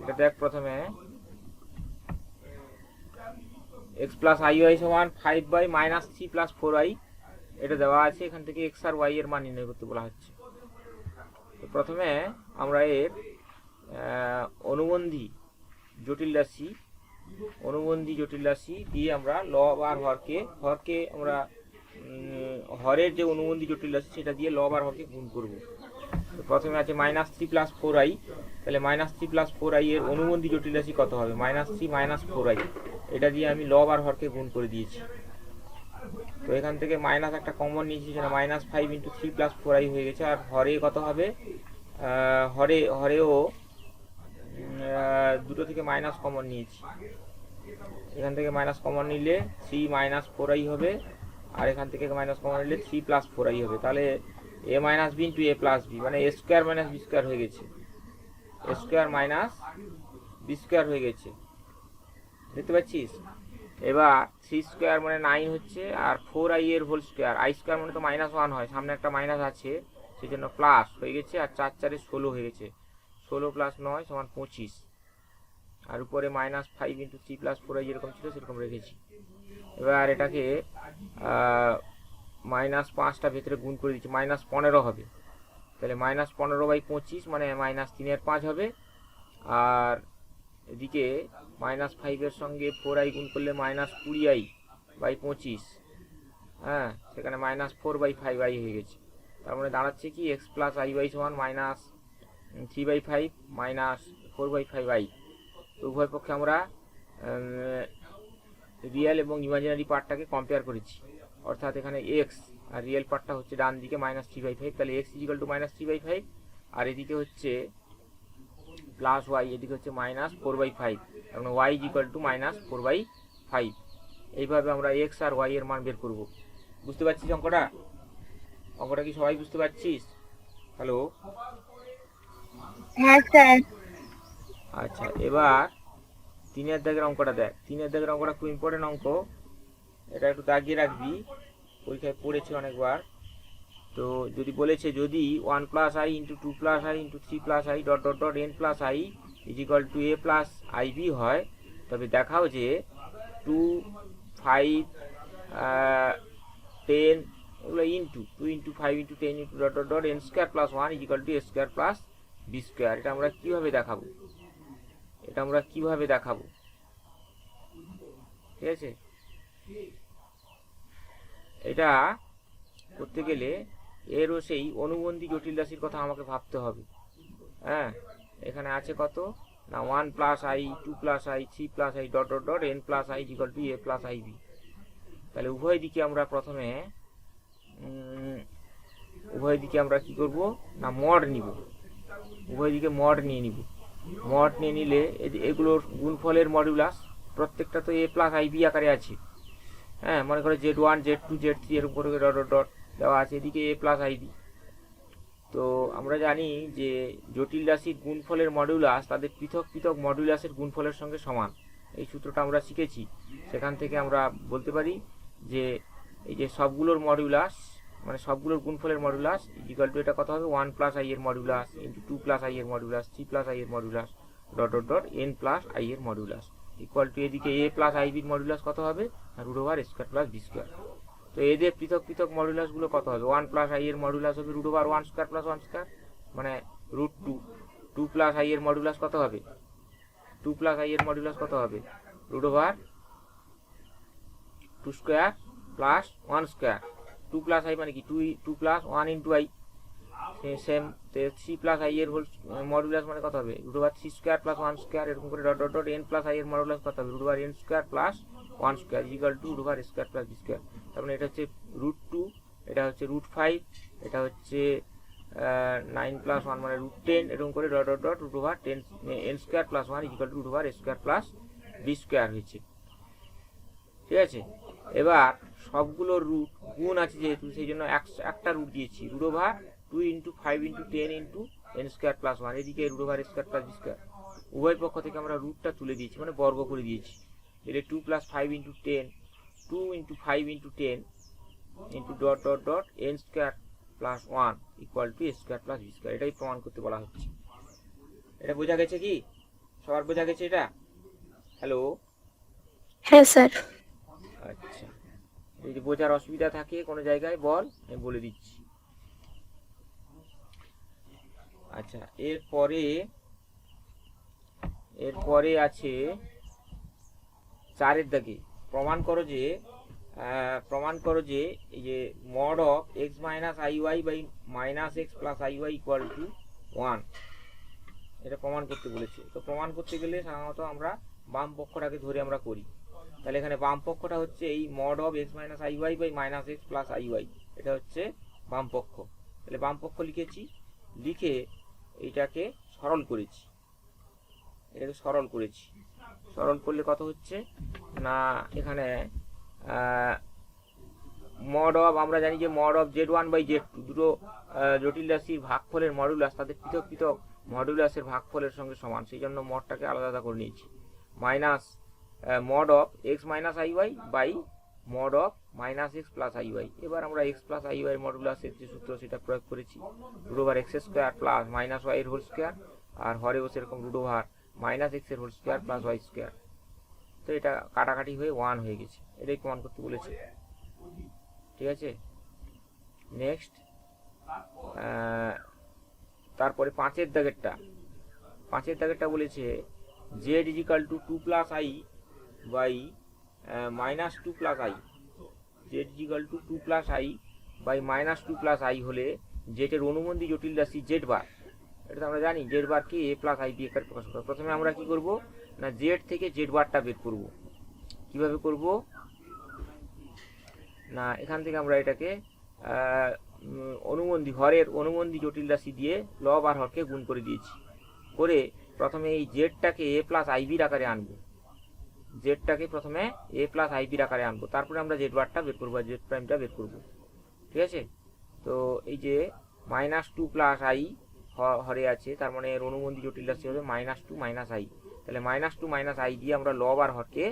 এটা দেখ প্রথমে x প্লাস আই ওয়াই সমান 5 বাই মাইনাস 3 প্লাস 4i এটা দেওয়া আছে। এখান থেকে x আর y এর মান নির্ণয় করতে বলা হচ্ছে। তো প্রথমে আমরা এর অনুবন্ধী জটিল রাশি দিয়ে আমরা লব আর হরকে আমরা হরের যে অনুবন্ধী জটিল রাশি সেটা দিয়ে লব আর হরকে গুণ করব। তো প্রথমে আছে মাইনাস 3 প্লাস 4i, তাহলে মাইনাস 3 প্লাস 4i এর অনুবন্ধী জটিল রাশি কত হবে? মাইনাস 3 মাইনাস 4i, এটা দিয়ে আমি লব আর হরকে গুণ করে দিয়েছি। তো এখান থেকে মাইনাস একটা কমন নিয়েছি, সেটা মাইনাস 5 ইন্টু 3 প্লাস 4i হয়ে গেছে। আর হরে কত হবে? হরেও দুটো থেকে মাইনাস কমন নিয়েছি, এখান থেকে মাইনাস কমন নিলে 3 মাইনাস 4i হবে, আর এখান থেকে মাইনাস কমন নিলে 3 প্লাস 4i হবে। তাহলে a minus b into a plus b, মানে a square minus b square হয়ে গেছে, a square minus b square হয়ে গেছে, দেখতে পাচ্ছিস? এবার 3 স্কোয়ার মানে 9 হচ্ছে, আর 4i এর হোল স্কোয়ার, আই স্কোয়ার মানে তো মাইনাস 1 হয়, সামনে একটা মাইনাস আছে সেই জন্য প্লাস হয়ে গেছে, আর 4 4 16 হয়ে গেছে, 16 প্লাস 9 সমান 25, আর উপরে মাইনাস 5 ইন্টু 3 প্লাস 4i যেরকম ছিল সেরকম রেখেছি। এবার এটাকে মাইনাস 5টা ভেতরে গুণ করে দিচ্ছি, মাইনাস 15 হবে। তাহলে মাইনাস 15/25 মানে মাইনাস 3 5 হবে, আর এদিকে মাইনাস 5-এর সঙ্গে 4i গুণ করলে মাইনাস 20i/25, হ্যাঁ, সেখানে মাইনাস 4/5i হয়ে গেছে। তার মানে দাঁড়াচ্ছে কি x প্লাস আই ওয়াই সমান মাইনাস 3/5 মাইনাস 4/5i। তো উভয় পক্ষে আমরা রিয়েল এবং ইমাজিনারি পার্টটাকে কম্পেয়ার করেছি, অর্থাৎ এখানে x আর রিয়েল পার্টটা হচ্ছে ডান দিকে মাইনাস 3/5, তাহলে x ইজিক্যাল টু মাইনাস 3/5, আর এদিকে হচ্ছে প্লাস ওয়াই, এদিকে হচ্ছে মাইনাস 4/5, তার মানে ওয়াই ইজিক্যাল টু মাইনাস 4/5। এইভাবে আমরা x আর y এর মান বের করব। বুঝতে পারছিস অঙ্কটা কি সবাই বুঝতে পারছিস? হ্যালো? হ্যাঁ স্যার। আচ্ছা, এবার 3-এর দাগের অঙ্কটা দেখ। 3-এর দাগের অঙ্কটা খুব ইম্পর্টেন্ট অঙ্ক, এটা একটু দাগিয়ে রাখবি, পরীক্ষায় পড়েছে অনেকবার। তো যদি বলেছে যদি 1 plus i into 2 plus i into 3 plus i dot dot dot n plus i is equal to a plus i b হয়, তবে দেখাও যে 2 5 10 এগুলো into 2 into 5 into 10 into dot dot dot n square plus 1 is equal to a square plus b square. এটা আমরা কীভাবে দেখাবো? ঠিক আছে, এটা করতে গেলে এরও সেই অনুবন্ধী জটিল রাশির কথা আমাকে ভাবতে হবে। হ্যাঁ, এখানে আছে কত না 1 plus i 2 plus i 3 plus i dot dot dot n plus i equal to a plus i b. তাহলে উভয় দিকে আমরা প্রথমে কি করব না মড নিব, উভয় দিকে মড নিয়ে নিব। মড নিয়ে নিলে এগুলোর গুণফলের মডুলাস প্রত্যেকটা তো এ প্লাস আই বি আকারে আছে। হ্যাঁ, মনে করে Z1 Z2 Z3 এরকম করে ডট ডট ডট দেওয়া আছে, এদিকে এ প্লাস আইবি। তো আমরা জানি যে জটিল রাশির গুণফলের মডুলাস তাদের পৃথক পৃথক মডুলাসের গুণফলের সঙ্গে সমান, এই সূত্রটা আমরা শিখেছি। সেখান থেকে আমরা বলতে পারি যে এই যে সবগুলোর মডুলাস মানে সবগুলোর গুণফলের মডুলাস ইকুয়াল টু এটা কত হবে 1 প্লাস আই এর মডুলাস ইন্টু 2 প্লাস আই এর মডুলাস 3 প্লাস আই এর modulus dot dot dot n plus i এর মডুলাস ইকুয়াল টু এদিকে এ প্লাস আই বির মডুলাস কত হবে root over square plus b square. তো এদের পৃথক পৃথক মডুলাসগুলো কত হবে? 1 প্লাস আই এর মডুলাস হবে root over 1 square plus 1 square মানে রুট 2। 2 প্লাস আই এর মডুলাস কত হবে? 2 প্লাস আই এর মডুলাস কত হবে? Root over 2 square plus 1 square. 2 plus i মানে কি 2 plus 1 into i, same 3 plus i এর হোল মডুলাস মানে কত হবে? Root over 3 square plus 1 square, এরকম করে dot dot dot n plus i এর মডুলাস কত হবে? Root over n square plus 1 square equal to root over square plus b square. তার মানে এটা হচ্ছে রুট 2, এটা হচ্ছে রুট 5, এটা হচ্ছে 9 প্লাস 1 মানে রুট 10, এরকম করে dot dot dot root over 10 n square plus 1 equal to root over square plus b square হয়েছে। ঠিক আছে, এবার সবগুলোর রুট গুণ আছে যেহেতু সেই জন্য একটা রুট দিয়েছি, root over 2 into 5 into 10 into n square plus 1, এদিকে root over square plus b square. উভয় পক্ষ থেকে আমরা রুটটা তুলে দিয়েছি মানে বর্গ করে দিয়েছি। এটা 2 plus 5 into 10, 2 into 5 into 10 into dot dot dot n square plus 1 equal to square plus b square. এটাই প্রমাণ করতে বলা হচ্ছে। এটা বোঝা গেছে কি সবার বোঝা গেছে এটা? হ্যালো? হ্যাঁ স্যার। আচ্ছা, যদি বোঝার অসুবিধা থাকে কোনো জায়গায় বল, আমি বলে দিচ্ছি। আচ্ছা, এরপরে আছে 4-এর দাগে প্রমাণ করো যে এই যে mod of x minus i y by minus x plus i y equal to 1, এটা প্রমাণ করতে বলেছে। তো প্রমাণ করতে গেলে সাধারণত আমরা বাম পক্ষটাকে ধরে আমরা করি। তাহলে এখানে বাম পক্ষটা হচ্ছে এই mod of x minus i y by minus x plus i y, এটা হচ্ছে বাম পক্ষ। তাহলে বাম পক্ষ লিখেছি, লিখে এইটাকে সরল করেছি, সরল করলে কত হচ্ছে না, এখানে মড অফ, আমরা জানি যে mod of z one by z two, দুটো জটিল রাশির ভাগফলের মডুলাস তাদের পৃথক পৃথক মডুলাসের ভাগফলের সঙ্গে সমান, সেই জন্য মডটাকে আলাদা আলাদা করে নিয়েছি। Minus mod of x minus i y by mod of minus x plus i y. এবার আমরা এক্স প্লাস আই ওয়াই মডুলাসের যে সূত্র সেটা প্রয়োগ করেছি, root over x square plus minus y এর হোল স্কোয়ার, আর হরে বসে এরকম রুট ওভার মাইনাস এক্স এর whole square plus y square. তো এটা কাটাকাটি হয়ে 1 হয়ে গেছে, এটাই প্রমাণ করতে বলেছে। ঠিক আছে, নেক্সট তারপরে 5-এর দাগেরটা বলেছে z is equal to 2 plus i by minus 2 plus i. Z is equal to 2 plus i by minus 2 plus i হলে জেটের অনুবন্ধী জটিল রাশি জেড বার, এটা তো আমরা জানি জেড বারকে এ প্লাস আই বি আকারে প্রকাশ করা। প্রথমে আমরা কি করব না, জেড থেকে জেড বারটা বের করব। কিভাবে করব না, এখান থেকে আমরা এটাকে হরের অনুবন্ধী জটিল রাশি দিয়ে লব আর হরকে গুণ করে দিয়েছি। করে প্রথমে এই জেডটাকে এ প্লাস আইবির আকারে আনবো, তারপরে আমরা জেড বারটা বের করবো, জেড প্রাইমটা বের করবো। ঠিক আছে, তো এই যে মাইনাস 2 প্লাস আই হরে আছে, তার মানে এর অনুবন্ধী জটিল রাশি হবে মাইনাস 2 মাইনাস আই। তাহলে মাইনাস 2 মাইনাস আই দিয়ে আমরা লব আর হরকে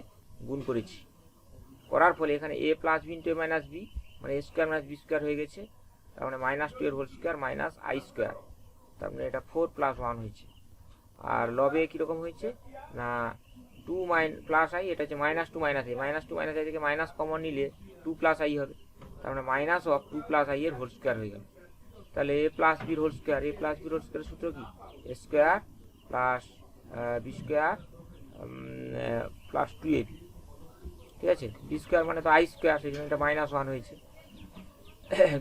গুণ করেছি। করার ফলে এখানে a plus b into a minus b, মানে a square minus b square হয়ে গেছে, তার মানে মাইনাস 2 এর whole square minus i square, তার মানে এটা 4 প্লাস 1 হয়েছে। আর লবে কীরকম হয়েছে না 2 প্লাস আই, এটা হচ্ছে minus 2 minus i, minus 2 minus i থেকে মাইনাস কমন নিলে 2 প্লাস আই হবে, তার মানে মাইনাস অফ 2 প্লাস আই এর হোল স্কোয়ার হয়ে গেল। তাহলে এ প্লাস বির হোল স্কোয়ার, সূত্র কি a square plus b square plus 2ab। ঠিক আছে, বি স্কোয়ার মানে তো আই স্কোয়ার, সেই জন্য এটা মাইনাস 1 হয়েছে।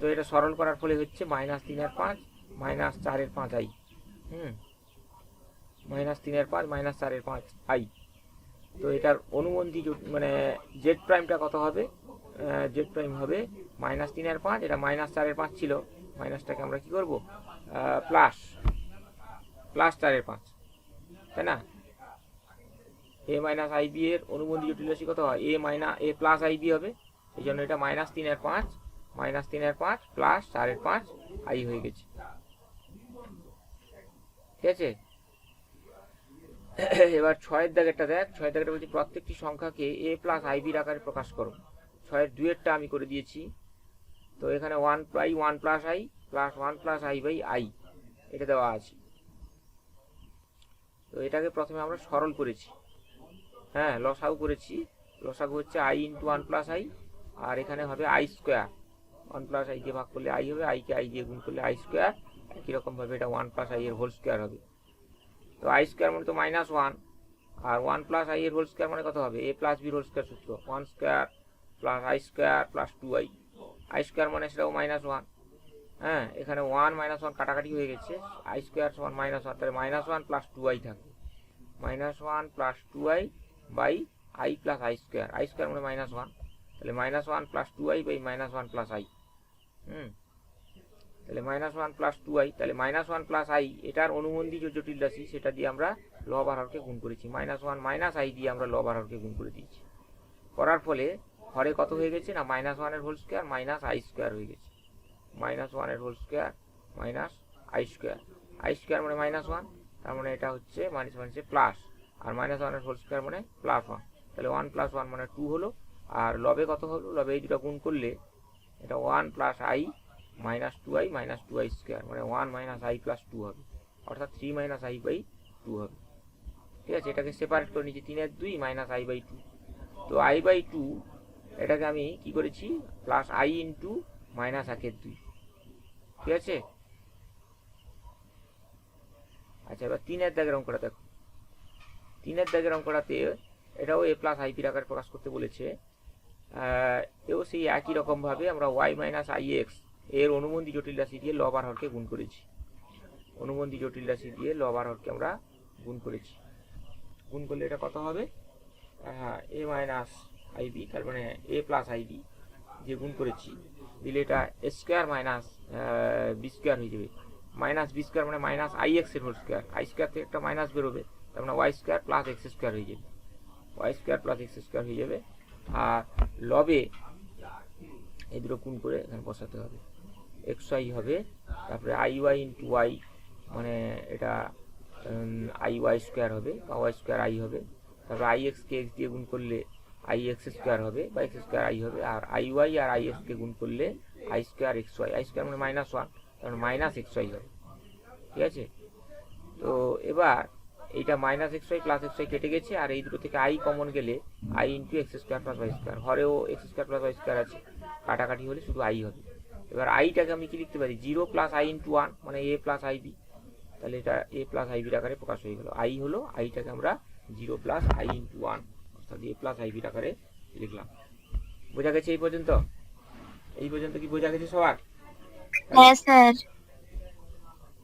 তো এটা সরল করার ফলে হচ্ছে minus 3/5 minus 4/5 I, minus 3/5 minus 4/5 I. তো এটার অনুবন্ধী মানে জেড প্রাইমটা কত হবে, জেড প্রাইম হবে মাইনাস 3/5, এটা মাইনাস 4/5 ছিল, মাইনাসটাকে আমরা কি করব প্লাস 4/5, তাই না। এ মাইনাস আই বি এর অনুবন্ধী জটিল রাশি কত হয়, এ প্লাস আই বি হবে, এই জন্য এটা মাইনাস 3/5 প্লাস 4/5 আই হয়ে গেছে। ঠিক আছে, এবার 6-এর দাগেরটা দেখ, 6-এর দাগেরটা বলছি প্রত্যেকটি সংখ্যাকে এ প্লাস আই বির আকারে প্রকাশ করো। 6-এর 2-এরটা আমি করে দিয়েছি। তো এখানে 1 by 1 plus i plus 1 plus i by i এটা দেওয়া আছে। তো এটাকে প্রথমে আমরা সরল করেছি, হ্যাঁ লসাগু করেছি। লসাগু হচ্ছে আই ইন্টু 1 প্লাস আই, আর এখানে হবে আই স্কোয়ার, 1 প্লাস আই দিয়ে ভাগ করলে আই হবে, আইকে আই দিয়ে গুণ করলে আই স্কোয়ার, একই রকমভাবে এটা 1 প্লাস আই এর হোল স্কোয়ার হবে। তো আই স্কোয়ার মানে তো মাইনাস 1, আর 1 প্লাস আই এর হোল স্কোয়ার মানে কত হবে, এ প্লাস বির হোল স্কোয়ার সূত্র 1 square plus i square plus 2i। I square মানে সেটাও মাইনাস 1, হ্যাঁ এখানে 1 মাইনাস 1 কাটাকাটি হয়ে গেছে, আই স্কোয়ার সমান মাইনাস 1, তাহলে মাইনাস 1 প্লাস 2i থাকবে, minus 1 plus 2i by i plus i square মানে মাইনাস 1, তাহলে minus 1 plus 2i by minus 1 plus i. তাহলে মাইনাস 1 প্লাস 2i, তাহলে মাইনাস 1 প্লাস আই এটার অনুবন্ধী যে জটিল রাশি সেটা দিয়ে আমরা লব আর হরকে গুণ করেছি, মাইনাস 1 মাইনাস আই দিয়ে আমরা লব আর হরকে গুণ করে দিয়েছি। করার ফলে হরে কত হয়ে গেছে না মাইনাস 1 এর whole square minus i square হয়ে গেছে, মাইনাস 1 এর whole square minus i square মানে মাইনাস 1, তার মানে এটা হচ্ছে মাইনাস মাইনাসে প্লাস, আর মাইনাস 1 এর হোল স্কোয়ার মানে প্লাস 1, তাহলে 1 প্লাস 1 মানে 2 হলো। আর লবে কত হলো, লবে এই দুটো গুণ করলে এটা 1 plus I minus 2i square মানে 1 মাইনাস আই প্লাস 2 হবে, অর্থাৎ 3 মাইনাস আই বাই 2 হবে। ঠিক ঠিক আছে, এটাকে সেপারেট করে নিয়েছি 3/2 মাইনাস i/2। তো i/2 এটাকে আমি কি করেছি প্লাস i ইন্টু মাইনাস 1/2, ঠিক আছে। আচ্ছা, এবার 3-এর দাগের অঙ্কটা দেখো। 3-এর দাগের অঙ্কটাতে এটাও a প্লাস আইপির আকারে প্রকাশ করতে বলেছে। এও সেই একই রকমভাবে আমরা y মাইনাস ix এর অনুবন্ধী জটিল রাশি দিয়ে লব আর হরকে গুণ করেছি। অনুবন্ধী জটিল রাশি দিয়ে লব আর হরকে আমরা গুণ করেছি। গুণ করলে এটা কত হবে? এ মাইনাস আইবি, তার মানে এ প্লাস আইবি যে গুণ করেছি, দিলে এটা a square minus b square হয়ে যাবে। মাইনাস বি স্কোয়ার মানে মাইনাস আই এক্স এর হোল স্কোয়ার, আই স্কোয়ার থেকে একটা মাইনাস বেরোবে, তার মানে y square plus x square হয়ে যাবে। Y square plus x square হয়ে যাবে। আর লবে এই দুটো গুণ করে এখানে বসাতে হবে। এক্স ওয়াই হবে, তারপরে আই ওয়াই ইন্টু ওয়াই মানে এটা আই ওয়াই স্কোয়ার হবে বা ওয়াই স্কোয়ার আই হবে। তারপরে আই এক্সকে এক্স দিয়ে গুণ করলে আই এক্স স্কোয়ার হবে বা এক্স স্কোয়ার আই হবে। আর আই ওয়াই আর আই এক্সকে গুণ করলে i square x y, i square মানে -1, তার মাইনাস এক্স ওয়াই হবে, ঠিক আছে। তো এবার এইটা minus x y plus x y কেটে গেছে, আর এই দুটো থেকে আই কমন গেলে i into x square plus y square, হরেও x square plus y square আছে, কাটাকাটি হলে শুধু আই হবে। এবার আইটাকে আমি কি লিখতে পারি? 0 প্লাস আই ইন্টু 1 মানে এ প্লাস আইবি, তাহলে এটা এ প্লাস আইবির আকারে প্রকাশ হয়ে গেল। আই হলো, আইটাকে আমরা 0 প্লাস আই ইন্টু 1 অর্থাৎ এ প্লাস আইবির আকারে লিখলাম। বোঝা গেছে এই পর্যন্ত? এই পর্যন্ত কি বোঝা গেছে সবার? হ্যাঁ স্যার।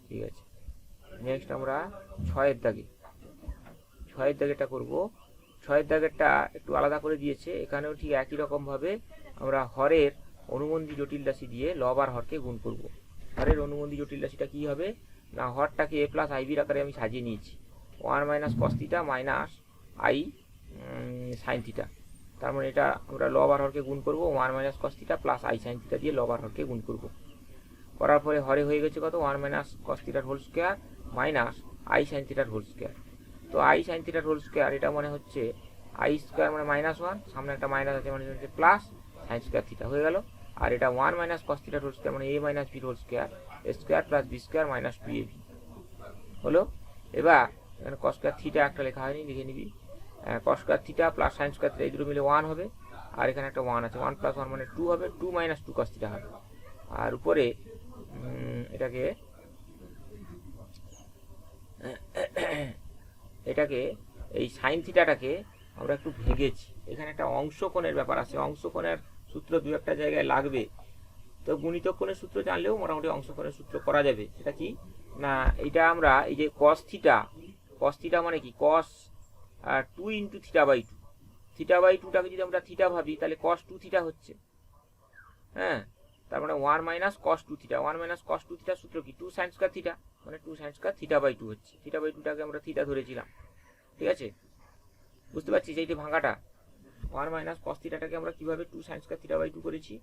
ঠিক আছে, নেক্সট আমরা 6-এর দাগে। 6-এর দাগেরটা করব। 6-এর দাগেরটা একটু আলাদা করে দিয়েছে, এখানেও ঠিক একই রকমভাবে আমরা হরের অনুবন্ধী জটিল রাশি দিয়ে লব আর হরকে গুণ করব। হরের অনুবন্ধী জটিল রাশিটা কি হবে না, হরটাকে এ প্লাস আইবির আকারে আমি সাজিয়ে নিয়েছি, 1 minus cos theta minus i sine theta. তার মানে এটা আমরা লব আর হরকে গুণ করব 1 minus cos theta plus i sine theta দিয়ে লব আর হরকে গুণ করব। করার পরে হরে হয়ে গেছে কত? 1 মাইনাস কস থিটার whole square minus i sine থিটার হোল স্কোয়ার। তো আই সাইন থিটার হোল স্কোয়ার এটা মানে হচ্ছে আই স্কোয়ার মানে -1, সামনে একটা মাইনাস আছে মানে হচ্ছে প্লাস সাইন স্কোয়ার থিটা হয়ে গেল। আর এটা 1 মাইনাস কস থিটার হোল স্কোয়ার মানে এ মাইনাস বির whole square, a square plus b square minus 2ab হলো। এবার এখানে কস স্কোয়ার থিটা একটা লেখা হয়নি, লিখে নিবি। Cos square theta plus sine square theta এই দুটো মিলে 1 হবে, আর এখানে একটা 1 আছে, 1 প্লাস 1 মানে 2 হবে, 2 মাইনাস 2 কস থিটা হবে। আর উপরে এটাকে এই সাইন থিটাটাকে আমরা একটু ভেঙেছি। এখানে একটা অংশকোণের ব্যাপার আছে, অংশকোণের সূত্র দু একটা জায়গায় লাগবে। তো গুণিতক কোণের সূত্র জানলেও মোটামুটি অংশকোণের সূত্র করা যাবে। সেটা কি না, এটা আমরা এই যে কস থিটা মানে কি কস 2 ইন্টু থিটা/2, থিটা/2টাকে যদি আমরা থিটা ভাবি তাহলে কস 2 থিটা হচ্ছে, হ্যাঁ। তার মানে 1 মাইনাস কস 2 থিটা, 1 মাইনাস কস 2 থিটার সূত্র কি 2 সাইন স্কয়ার থিটা, মানে 2 সাইন স্কয়ার থিটা/2 হচ্ছে। থিটা/2টাকে আমরা থিটা ধরেছিলাম, ঠিক আছে। বুঝতে পারছিস এইটা ভাঙাটা? 1 মাইনাস কস থিটাটাকে আমরা কিভাবে 2 সাইন স্কয়ার থিটা/2 করেছি?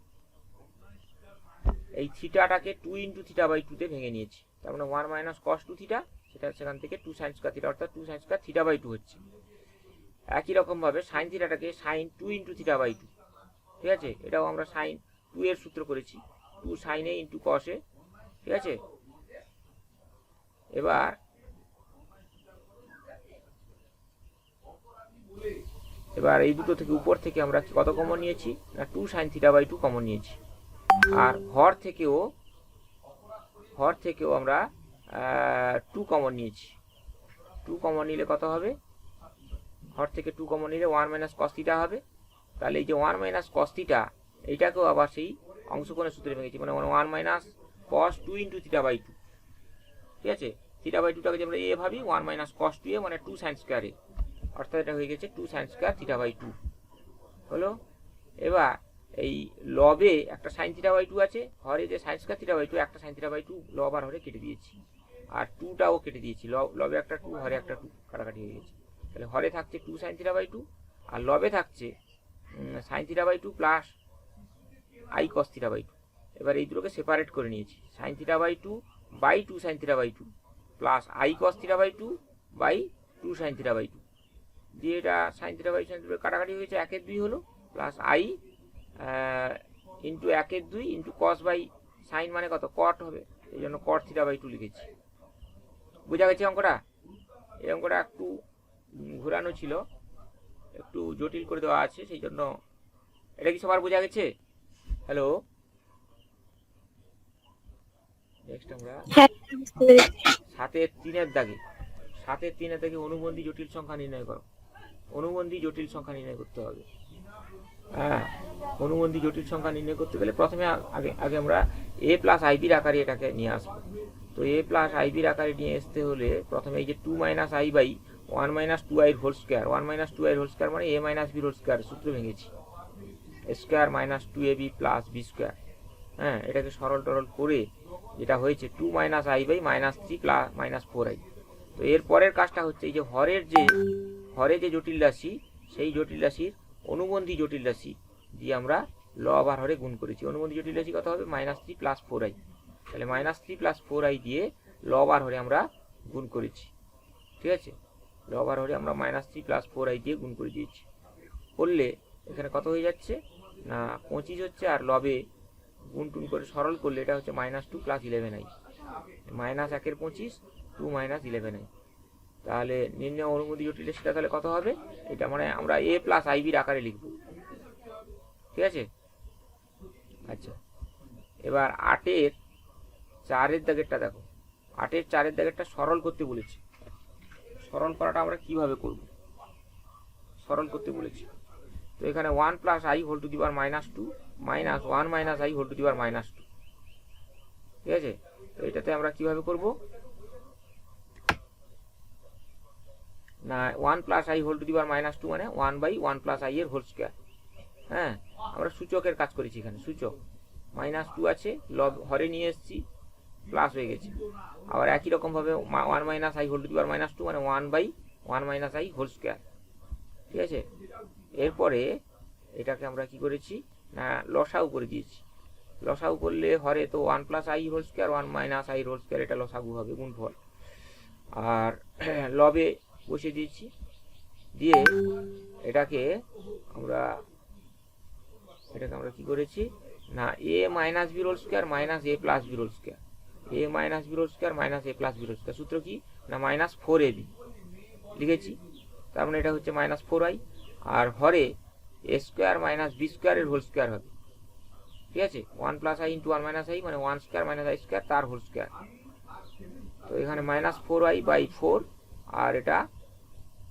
এই থিটাটাকে 2 ইন্টু থিটা/2 তে ভেঙে নিয়েছি, তার মানে 1 মাইনাস কস 2 থিটা, সেটা সেখান থেকে 2 সাইন স্কয়ার থিটা অর্থাৎ 2 সাইন স্কয়ার থিটা/2 হচ্ছে। একই রকম ভাবে সাইন থিটাটাকে সাইন 2 ইন্টু থিটা/2, ঠিক আছে। এটাও আমরা সাইন 2 এর সূত্র করেছি, 2 সাইন এ ইন্টু কস এ, ঠিক আছে। এবার এই দুটো থেকে উপর থেকে আমরা কত কমন নিয়েছি না 2 সাইন থিটা/2 কমন নিয়েছি। আর হর থেকেও আমরা 2 কমন নিয়েছি। 2 কমন নিলে কত হবে? হর থেকে 2 কমন নিলে 1 মাইনাস কস থিটা হবে। তাহলে এই যে 1 মাইনাস কস থিটা এইটাকেও আবার সেই অংশকোণের সূত্রে ভেঙেছি, মানে 1 মাইনাস কস 2 ইন্টু থিটা/2, ঠিক আছে। থিটা/2টাকে যে আমরা এ ভাবি 1 মাইনাস কস 2 এ মানে 2 সাইন স্কয়ার এ, অর্থাৎ এটা হয়ে গেছে 2 সাইন স্কয়ার থিটা/2 হলো। এবার এই লবে একটা সাইন থিটা/2 আছে, হরে যে সাইন স্কয়ার থিটা/2 একটা সাইন থিটা/2 লব আর হরে কেটে দিয়েছি, আর 2টাও কেটে দিয়েছি, লবে একটা 2 হরে একটা 2 কাটাকাটি হয়ে গেছে। তাহলে হরে থাকছে 2 সাইন থিটা/2 আর লবে থাকছে সাইন থিটা/2 প্লাস আই কস থিটা/2। এবার এই দুটোকে সেপারেট করে নিয়েছি, সাইন থিটা/2 বাই 2 সাইন থিটা/2 প্লাস আই কস থিটা/2 বাই 2 সাইন থিটা/2 দিয়ে এটা সাইন থিটা/2 সাইন থিটা কাটাকাটি হয়েছে, 1/2 হলো, plus i into 1/2 into cos by sine মানে কত কট হবে, এই জন্য কট থিটা/2 লিখেছি। বোঝা গেছে অঙ্কটা? এই অঙ্কটা একটু ঘোরানো ছিল, একটু জটিল করে দেওয়া আছে, সেই জন্য। এটা কি সবার বোঝা গেছে? হ্যালো, নেক্সট আমরা হ্যাঁ বুঝতে পেরেছি। 7-3 দাগে অনুবন্ধী জটিল সংখ্যা নির্ণয় করো। অনুবন্ধী জটিল সংখ্যা নির্ণয় করতে হবে। হ্যাঁ, অনুবন্ধী জটিল সংখ্যা নির্ণয় করতে গেলে প্রথমে আগে আমরা a প্লাস আইবির আকারে এটাকে নিয়ে আসবো। তো a প্লাস আইবির আকারে নিয়ে আসতে হলে প্রথমে এই যে 2 minus i by 1 minus 2i whole square, 1 minus 2i whole square মানে a minus b whole square সূত্র ভেঙেছি, square minus 2ab plus b square. হ্যাঁ, এটাকে সরল টরল করে যেটা হয়েছে 2 minus i by minus 3 plus minus 4i। তো এর পরের কাজটা হচ্ছে এই যে হরে যে জটিল রাশি, সেই জটিল রাশির অনুবন্ধী জটিল রাশি দিয়ে আমরা লব আর হরে গুণ করেছি। অনুবন্ধী জটিল রাশি কত হবে? -3 প্লাস 4i। তাহলে -3 প্লাস 4i দিয়ে লব আর হরে আমরা গুণ করেছি। ঠিক আছে, লব আর হরে আমরা -3 প্লাস 4i দিয়ে গুণ করে দিয়েছি। করলে এখানে কত হয়ে যাচ্ছে না 25 হচ্ছে, আর লবে গুণ টুন করে সরল করলে এটা হচ্ছে -2 প্লাস 11i, -1-25 2 মাইনাস 11i। তাহলে নির্ণয় অনুবন্ধী জটিল সেটা তাহলে কত হবে? এটা মানে আমরা a প্লাস আইবির আকারে লিখব। ঠিক আছে, আচ্ছা এবার 8-এর 4-এর দাগেরটা দেখো। 8-এর 4-এর দাগেরটা সরল করতে বলেছি। সরল করাটা আমরা কিভাবে করব? সরল করতে বলেছি। তো এখানে 1 plus i whole to the power -2 minus 1 minus i whole to the power -2। ঠিক আছে, তো এটাতে আমরা কিভাবে করব না 1 plus i whole to the power -2 মানে 1 বাই 1 প্লাস আই এর হোল স্কোয়ার। হ্যাঁ, আমরা সূচকের কাজ করেছি, এখানে সূচক -2 আছে, লব হরে নিয়ে এসেছি, প্লাস হয়ে গেছে। আবার একই রকমভাবে 1 minus i whole to the power -2 মানে 1 by 1 minus i whole square. ঠিক আছে, এরপরে এটাকে আমরা কি করেছি না লসাগু করে দিয়েছি। লসাগু করলে হরে তো 1 plus i whole square 1 minus i whole square, এটা লসাগু হবে গুণফল। আর লবে বসিয়ে দিয়েছি, দিয়ে এটাকে আমরা কি করেছি না a minus b whole square minus a plus b whole square, a minus b whole square minus a plus b whole square. সূত্র কি না -4ab লিখেছি। তার মানে এটা হচ্ছে -4i, আর হরে a স্কোয়ার মাইনাস বি স্কোয়ারের হোল স্কোয়ার হবে। ঠিক আছে, 1 plus i into 1 minus i মানে 1 স্কোয়ার মাইনাস আই স্কোয়ার তার হোল স্কোয়ার। তো এখানে -4i বাই 4, আর এটা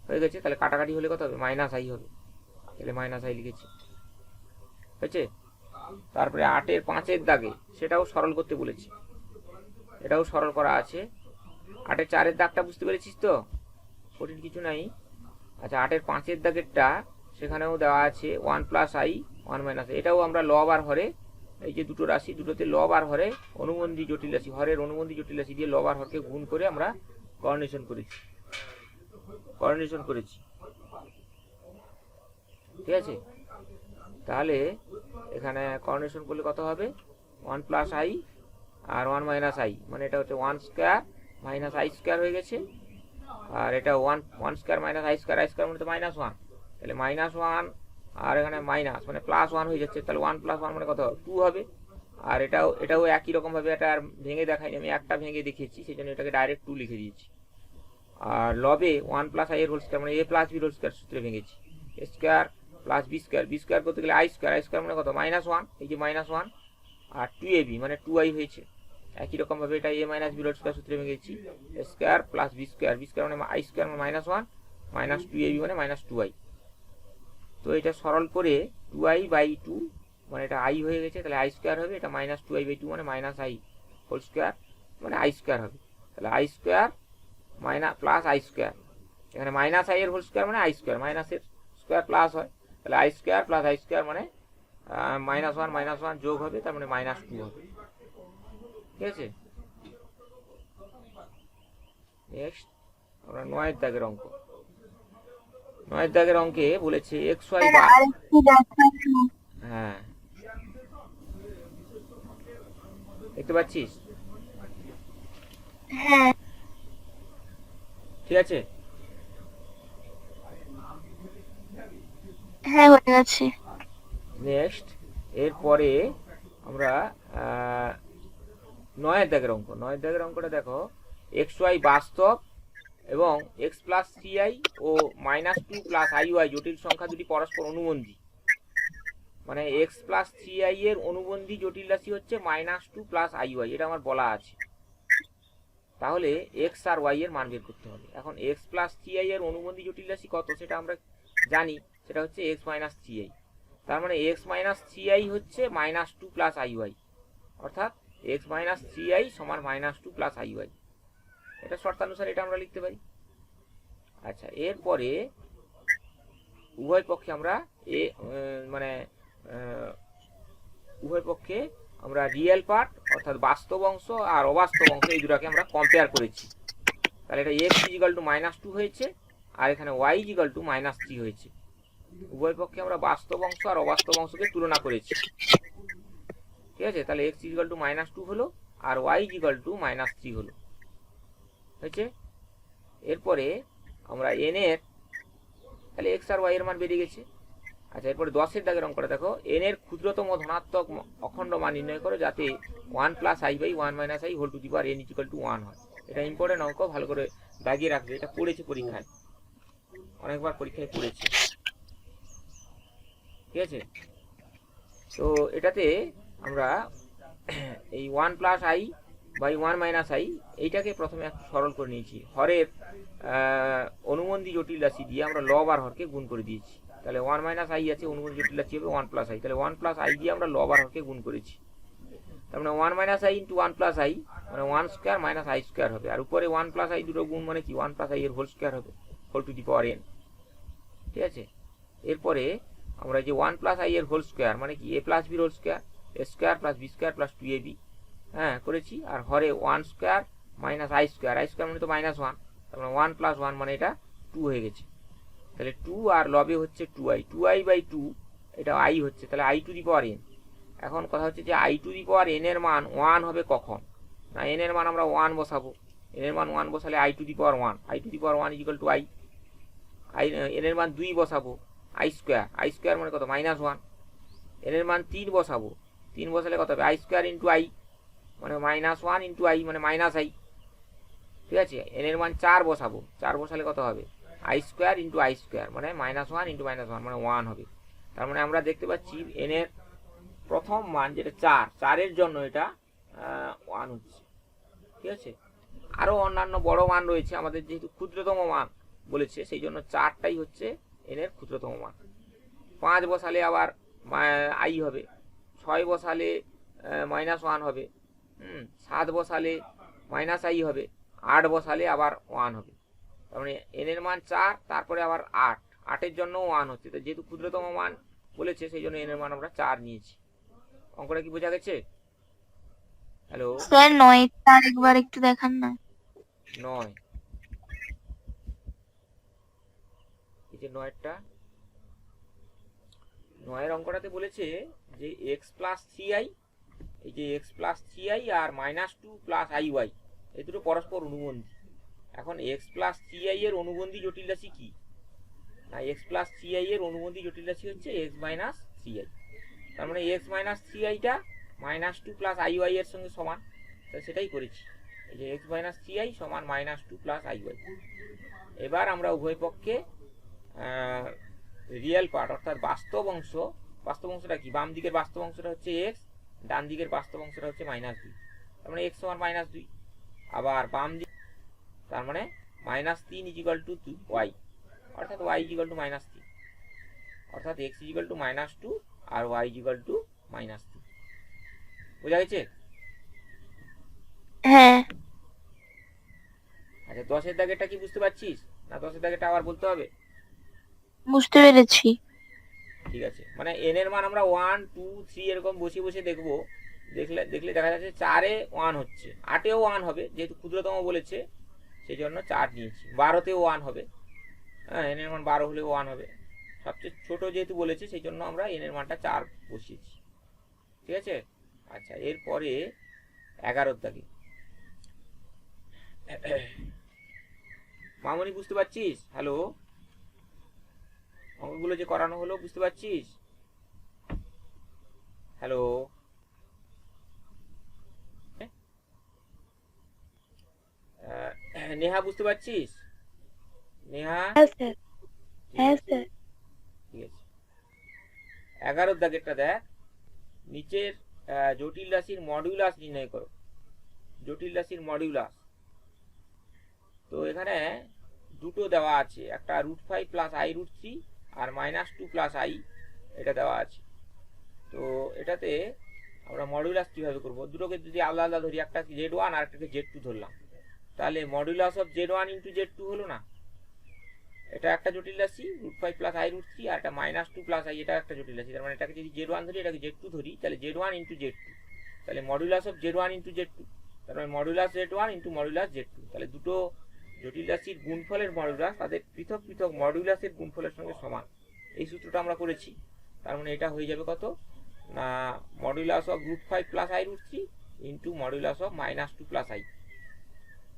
হয়ে গেছে। তাহলে কাটাকাটি হলে কত হবে? -i হবে। তাহলে -i লিখেছি, হয়েছে। তারপরে 8-এর 5-এর দাগে সেটাও সরল করতে বলেছি, এটাও সরল করা আছে। 8-এর 4-এর দাগটা বুঝতে পেরেছিস তো? কঠিন কিছু নাই। আচ্ছা, 8-এর 5-এর দাগেরটা সেখানেও দেওয়া আছে 1 প্লাস আই 1 মাইনাস। এটাও আমরা লব আর হরে, এই যে দুটো রাশি, দুটোতে লব আর হরে অনুবন্ধী জটিল রাশি, হরের অনুবন্ধী জটিল রাশি দিয়ে লব আর হরকে গুণ করে আমরা কোঅর্ডিনেশন করেছি। ঠিক আছে, তাহলে এখানে কোঅর্ডিনেশন করলে কত হবে? 1 প্লাস আই আর 1 মাইনাস আই মানে এটা হচ্ছে 1 স্কোয়ার মাইনাস আই স্কোয়ার হয়ে গেছে। আর এটা 1 স্কোয়ার মাইনাস আই স্কোয়ার মানে তো -1, তাহলে -1 আর এখানে মাইনাস মানে +1 হয়ে যাচ্ছে। তাহলে 1 + 1 মানে কত? 2 হবে। আর এটাও একই রকমভাবে, এটা আর ভেঙে দেখাইনি, আমি একটা ভেঙে দেখিয়েছি, সেই জন্য এটাকে ডাইরেক্ট 2 লিখে দিয়েছি। আর লবে 1 প্লাস আই এর হোল স্কোয়ার মানে a plus b whole square সূত্রে ভেঙেছি, a square plus b square করতে গেলে আই স্কোয়ার মানে কত? -1, এই যে -1 আর 2ab মানে 2i হয়েছে। একই রকমভাবে এটা a minus b whole square সূত্রে ভেঙেছি, a square plus b square মানে আই স্কোয়ার মানে -1 মাইনাস 2ab মানে -2i। তো এটা সরল করে 2i বাই 2 মানে এটা i হয়ে গেছে, তাহলে i স্কোয়ার হবে। এটা -2i বাই 2 মানে -i হোল স্কোয়ার মানে i স্কোয়ার হবে। তাহলে i square plus i square, এখানে -i এর হোল স্কোয়ার মানে i স্কোয়ার, মাইনাসের স্কোয়ার প্লাস হয়, তাহলে i square plus i square মানে -1 যোগ হবে, তার মানে -2 হবে। ঠিক আছে, নেক্সট আমরা 9-এর দাগের অঙ্ক। 9-এর দাগের অঙ্কে বলেছে xy বা হ্যাঁ দেখতে পাচ্ছিস? হ্যাঁ ঠিক আছে, হ্যাঁ হয়ে গেছে। নেক্সট এরপরে আমরা 9-এর দাগের অঙ্ক। 9-এর দাগের অঙ্কটা দেখো, xy বাস্তব এবং এক্স প্লাস থ্রি আই ও minus two plus i y জটিল সংখ্যা দুটি পরস্পর অনুবন্ধী, মানে এক্স প্লাস থ্রি আই এর অনুবন্ধী জটিল রাশি হচ্ছে minus two plus i y, এটা আমার বলা আছে। তাহলে এক্স আর ওয়াই এর মান বের করতে হবে। এখন এক্স প্লাস থ্রি আই এর অনুবন্ধী জটিল রাশি কত সেটা আমরা জানি, সেটা হচ্ছে এক্স মাইনাস থ্রি আই। তার মানে এক্স মাইনাস থ্রি আই হচ্ছে minus two plus i y, অর্থাৎ এক্স মাইনাস থ্রি আই সমান minus two plus i y. এটা শর্তানুসারে এটা আমরা লিখতে পারি। আচ্ছা, এরপরে উভয় পক্ষে আমরা উভয় পক্ষে আমরা রিয়েল পার্ট অর্থাৎ বাস্তব অংশ আর অবাস্তব অংশ এই দুটাকে আমরা কম্পেয়ার করেছি। তাহলে এটা x is equal to minus two হয়েছে আর এখানে y is equal to minus three হয়েছে। উভয় পক্ষে আমরা বাস্তব অংশ আর অবাস্তব অংশকে তুলনা করেছি। ঠিক আছে, তাহলে x is equal to minus two হলো আর y is equal to minus three হলো, হয়েছে। এরপরে আমরা এন এর, তাহলে এক্স আর ওয়াই এর মান বেরিয়ে গেছে। আচ্ছা, এরপরে 10-এর দাগের অঙ্কটা দেখো, এন এর ক্ষুদ্রতম ধনাত্মক অখণ্ড মান নির্ণয় করো যাতে 1 plus i by 1 minus i whole to the power n equal to 1 হয়। এটা ইম্পর্টেন্ট অঙ্ক, ভালো করে দাগিয়ে রাখবে, এটা পড়েছে পরীক্ষায়, অনেকবার পরীক্ষায় পড়েছে। ঠিক আছে, তো এটাতে আমরা এই 1 plus i by 1 minus i এইটাকে প্রথমে একটু সরল করে নিয়েছি। হরের অনুবন্ধী জটিল রাশি দিয়ে আমরা লব আর হরকে গুণ করে দিয়েছি। তাহলে 1 মাইনাস আই আছে, অনুবন্ধী জটিল রাশি হবে 1 প্লাস আই, তাহলে 1 প্লাস আই দিয়ে আমরা লব আর হরকে গুণ করেছি। তার মানে 1 minus I into 1 plus i মানে 1 স্কোয়ার মাইনাস আই স্কোয়ার হবে, আর উপরে 1 প্লাস আই দুটো গুণ মানে কি 1 প্লাস আই এর হোল স্কোয়ার হবে, whole to the power n. ঠিক আছে, এরপরে আমরা যে 1 প্লাস আই এর হোল স্কোয়ার মানে কি এ প্লাস বির whole square, a square plus b square plus 2ab, হ্যাঁ করেছি। আর হরে 1 square minus i square, i square মানে তো মাইনাস 1, তার মানে 1 প্লাস 1 মানে এটা 2 হয়ে গেছে। তাহলে 2 আর লবে হচ্ছে 2i, 2i বাই 2 এটা i হচ্ছে, তাহলে i two the power n। এখন কথা হচ্ছে যে i two the power n এর মান 1 হবে কখন, না n এর মান আমরা 1 বসাবো, n এর মান 1 বসালে i two the power 1, i two the power 1 equal two i, n এর মান 2 বসাবো, i স্কোয়ার মানে কত মাইনাস 1, n এর মান 3 বসাবো, 3 বসালে কত হবে i স্কোয়ার ইন্টু i মানে মাইনাস 1 ইন্টু i মানে মাইনাস i। ঠিক আছে, n এর মান 4 বসাবো, 4 বসালে কত হবে i square into i square মানে মাইনাস 1 ইন্টু মাইনাস 1 মানে 1 হবে। তার মানে আমরা দেখতে পাচ্ছি n এর প্রথম মান যেটা 4 এর জন্য এটা 1 হচ্ছে। ঠিক আছে, আরও অন্যান্য বড় মান রয়েছে, আমাদের যেহেতু ক্ষুদ্রতম মান বলেছে সেই জন্য 4টাই হচ্ছে n এর ক্ষুদ্রতম মান। 5 বসালে আবার i হবে, 6 বসালে মাইনাস 1 হবে, 7 বসালে মাইনাস i হবে, 8 বসালে আবার 1 হবে। তার মানে n এর মান 4, তারপরে আবার 8 এর জন্য 1 হচ্ছে, তো যেহেতু ক্ষুদ্রতম মান বলেছে সেই জন্য n এর মান আমরা 4 নিয়েছি। অঙ্কটা কি বোঝা গেছে? হ্যালো স্যার 9 তার একবার একটু দেখান না। 9, এই যে 9টা, 9 অঙ্কটাতে বলেছে যে x প্লাস থ্রি আই, এই যে x প্লাস থ্রি আই আর minus two plus i y এই দুটো পরস্পর অনুবন্ধী। এখন x প্লাস থ্রি আই এর অনুবন্ধী জটিল রাশি কি, না x প্লাস থ্রি আই এর অনুবন্ধী জটিল রাশি হচ্ছে x মাইনাস থ্রি আই। তার মানে x মাইনাস থ্রি আইটা minus two plus i y এর সঙ্গে সমান, তো সেটাই করেছি, এই যে x মাইনাস থ্রি আই সমান minus two plus i y. এবার আমরা উভয় পক্ষে রিয়েল পার্ট অর্থাৎ বাস্তব অংশ, বাস্তব অংশটা কি, বাম দিকের বাস্তব অংশটা হচ্ছে x, ডান দিকের বাস্তব অংশটা হচ্ছে মাইনাস 2, তার মানে x সমান মাইনাস 2, আবার বাম দিক তার মানে মাইনাস 3 ইজিক্যাল টু y, অর্থাৎ y ইজিক্যাল টু মাইনাস 3, অর্থাৎ x is equal to minus 2 R y is equal to minus 3। বোঝা গেছে? হ্যাঁ। আচ্ছা, 10-এর দাগেরটা কি বুঝতে পারছিস, না 10-এর দাগেরটা আবার বলতে হবে? বুঝতে পেরেছি। ঠিক আছে, মানে n এর মান আমরা 1 2 3 এরকম বসে বসে দেখবো, দেখলে দেখা যাচ্ছে 4-এ 1 হচ্ছে, 8-এও 1 হবে, যেহেতু ক্ষুদ্রতম বলেছে সেই জন্য 4 নিয়েছি, 12-তেও 1 হবে, হ্যাঁ n এর মান 12 হলেও 1 হবে, সবচেয়ে ছোট যেহেতু বলেছে সেই জন্য আমরা n এর মানটা 4 বসিয়েছি। ঠিক আছে, আচ্ছা এরপরে 11-এর দাগে, মামনি বুঝতে পারছিস? হ্যালো, অঙ্কগুলো যে করানো হলো বুঝতে পারছিস? হ্যালো, নেহা বুঝতে পারছিস? নেহা? হ্যাঁ স্যার। ঠিক হ্যাঁ আছে, স্যার। ঠিক আছে। 11 দাগেরটা দেখ, নিচের জটিল রাশির মডিউলাস নির্ণয় করো। জটিল রাশির মডিউলাস। তো এখানে দুটো দেওয়া আছে, একটা √5 plus i√3 R -2 plus i, এটা দেওয়া আছে। তো এটাতে আমরা মডিউলাস কিভাবে করব? দুটোকে যদি আলাদা আলাদা ধরি, একটা z1 আর একটাকে z2 ধরলাম, তাহলে modulus of z1 into z2 হলো না? এটা একটা জটিল রাশি √5 প্লাস i√3 আর একটা -2 প্লাস i, এটা একটা জটিল রাশি। তার মানে এটাকে যদি z1 ধরি, এটাকে z2 ধরি, তাহলে z1 ইন্টু z2, তাহলে modulus of z1 into z2, তার মানে modulus z1 into modulus z2। তাহলে দুটো জটিল রাশির গুণফলের মডিউলাস তাদের পৃথক পৃথক মডিউলাসের গুণফলের সঙ্গে সমান। এই সূত্রটা আমরা করেছি। তার মানে এটা হয়ে যাবে কত না, modulus of √5 plus i√3 into modulus of -2 plus i।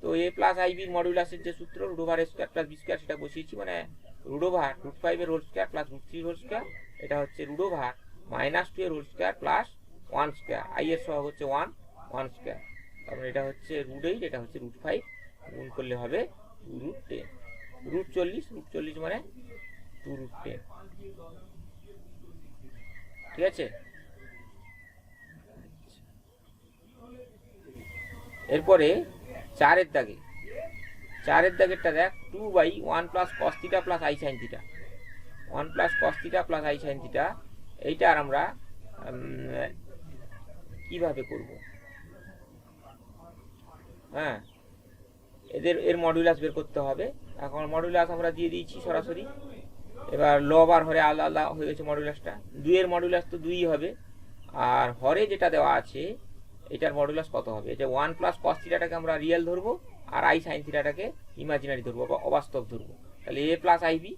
তো a প্লাস আইবি মডিউলাসের যে সূত্র √a² প্লাস b², সেটা বসিয়েছি, মানে √5 এর whole square plus √3 whole square, এটা হচ্ছে √-2 এর whole square plus 1 square, i এর সহগ হচ্ছে 1 স্কয়ার। তার মানে এটা হচ্ছে √8, এটা হচ্ছে √5, গুণ করলে হবে 2√10, √40 মানে 2√10। ঠিক আছে। এরপরে 4-এর দাগেরটা দেখ, 2/1 plus cos θ plus i sin θ, 1 plus cos θ plus i sin θ, এইটা আর আমরা কিভাবে করব? হ্যাঁ, এর মডুলাস বের করতে হবে। এখন মডুলাস আমরা দিয়ে দিয়েছি সরাসরি। এবার লব আর হরে আলাদা আলাদা হয়ে গেছে মডুলাসটা। 2 এর মডুলাস তো 2ই হবে, আর হরে যেটা দেওয়া আছে এটার মডুলাস কত হবে? এটা 1 প্লাস cos θটাকে আমরা রিয়েল ধরবো, আর i sin θটাকে ইমাজিনারি ধরবো বা অবাস্তব ধরবো। তাহলে a প্লাস আইবি,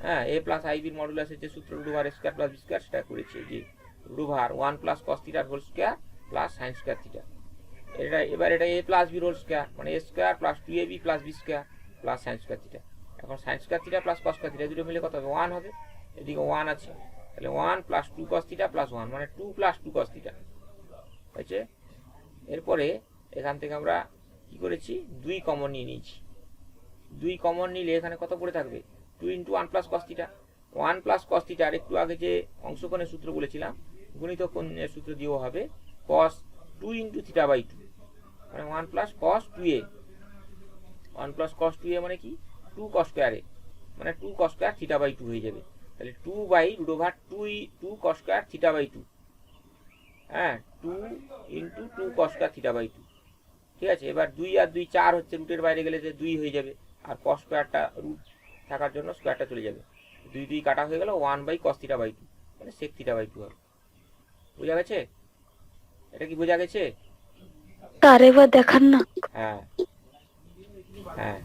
হ্যাঁ, a প্লাস আইবির মডুলাসের যে সূত্র √r² প্লাস b², সেটা করেছি যে √1 plus cos θ whole square plus sin square θ। এটা এবার এটা a plus b whole square, মানে a square plus 2ab plus b square plus sin square θ। এখন sin square θ plus cos square θ দুটো মিলে কত হবে? 1 হবে। এদিকে 1 আছে, তাহলে 1 প্লাস 2 cos θ প্লাস 1, মানে 2 প্লাস 2 cos θ হয়েছে। এরপরে এখান থেকে আমরা কি করেছি? 2 কমন নিয়ে নিয়েছি। 2 কমন নিলে এখানে কত পড়ে থাকবে? 2 into 1 plus cos θ, 1 plus cos θ, আর একটু আগে যে অংশকোণের সূত্র বলেছিলাম, গুণিত কোণের সূত্র দিয়েও হবে, cos 2 ইন্টু θ/2, মানে 1 plus cos 2a, 1 plus cos 2a মানে কি? 2 cos স্কয়ার a, মানে 2 cos স্কয়ার θ/2 হয়ে যাবে। তাহলে 2/√2 cos স্কয়ার θ/2, হ্যাঁ, 2 ইন্টু 2 cos স্কয়ার θ/2। ঠিক আছে। এবার 2 আর 2 4 হচ্ছে, রুটের বাইরে গেলে যে 2 হয়ে যাবে, আর cos স্কয়ারটা রুট থাকার জন্য স্কয়ারটা চলে যাবে, 2 কাটা হয়ে গেল, 1/cos θ/2, মানে sec θ/2 হবে। বোঝা গেছে? এটা কি বোঝা গেছে? আরেকবার দেখান না। হ্যাঁ হ্যাঁ,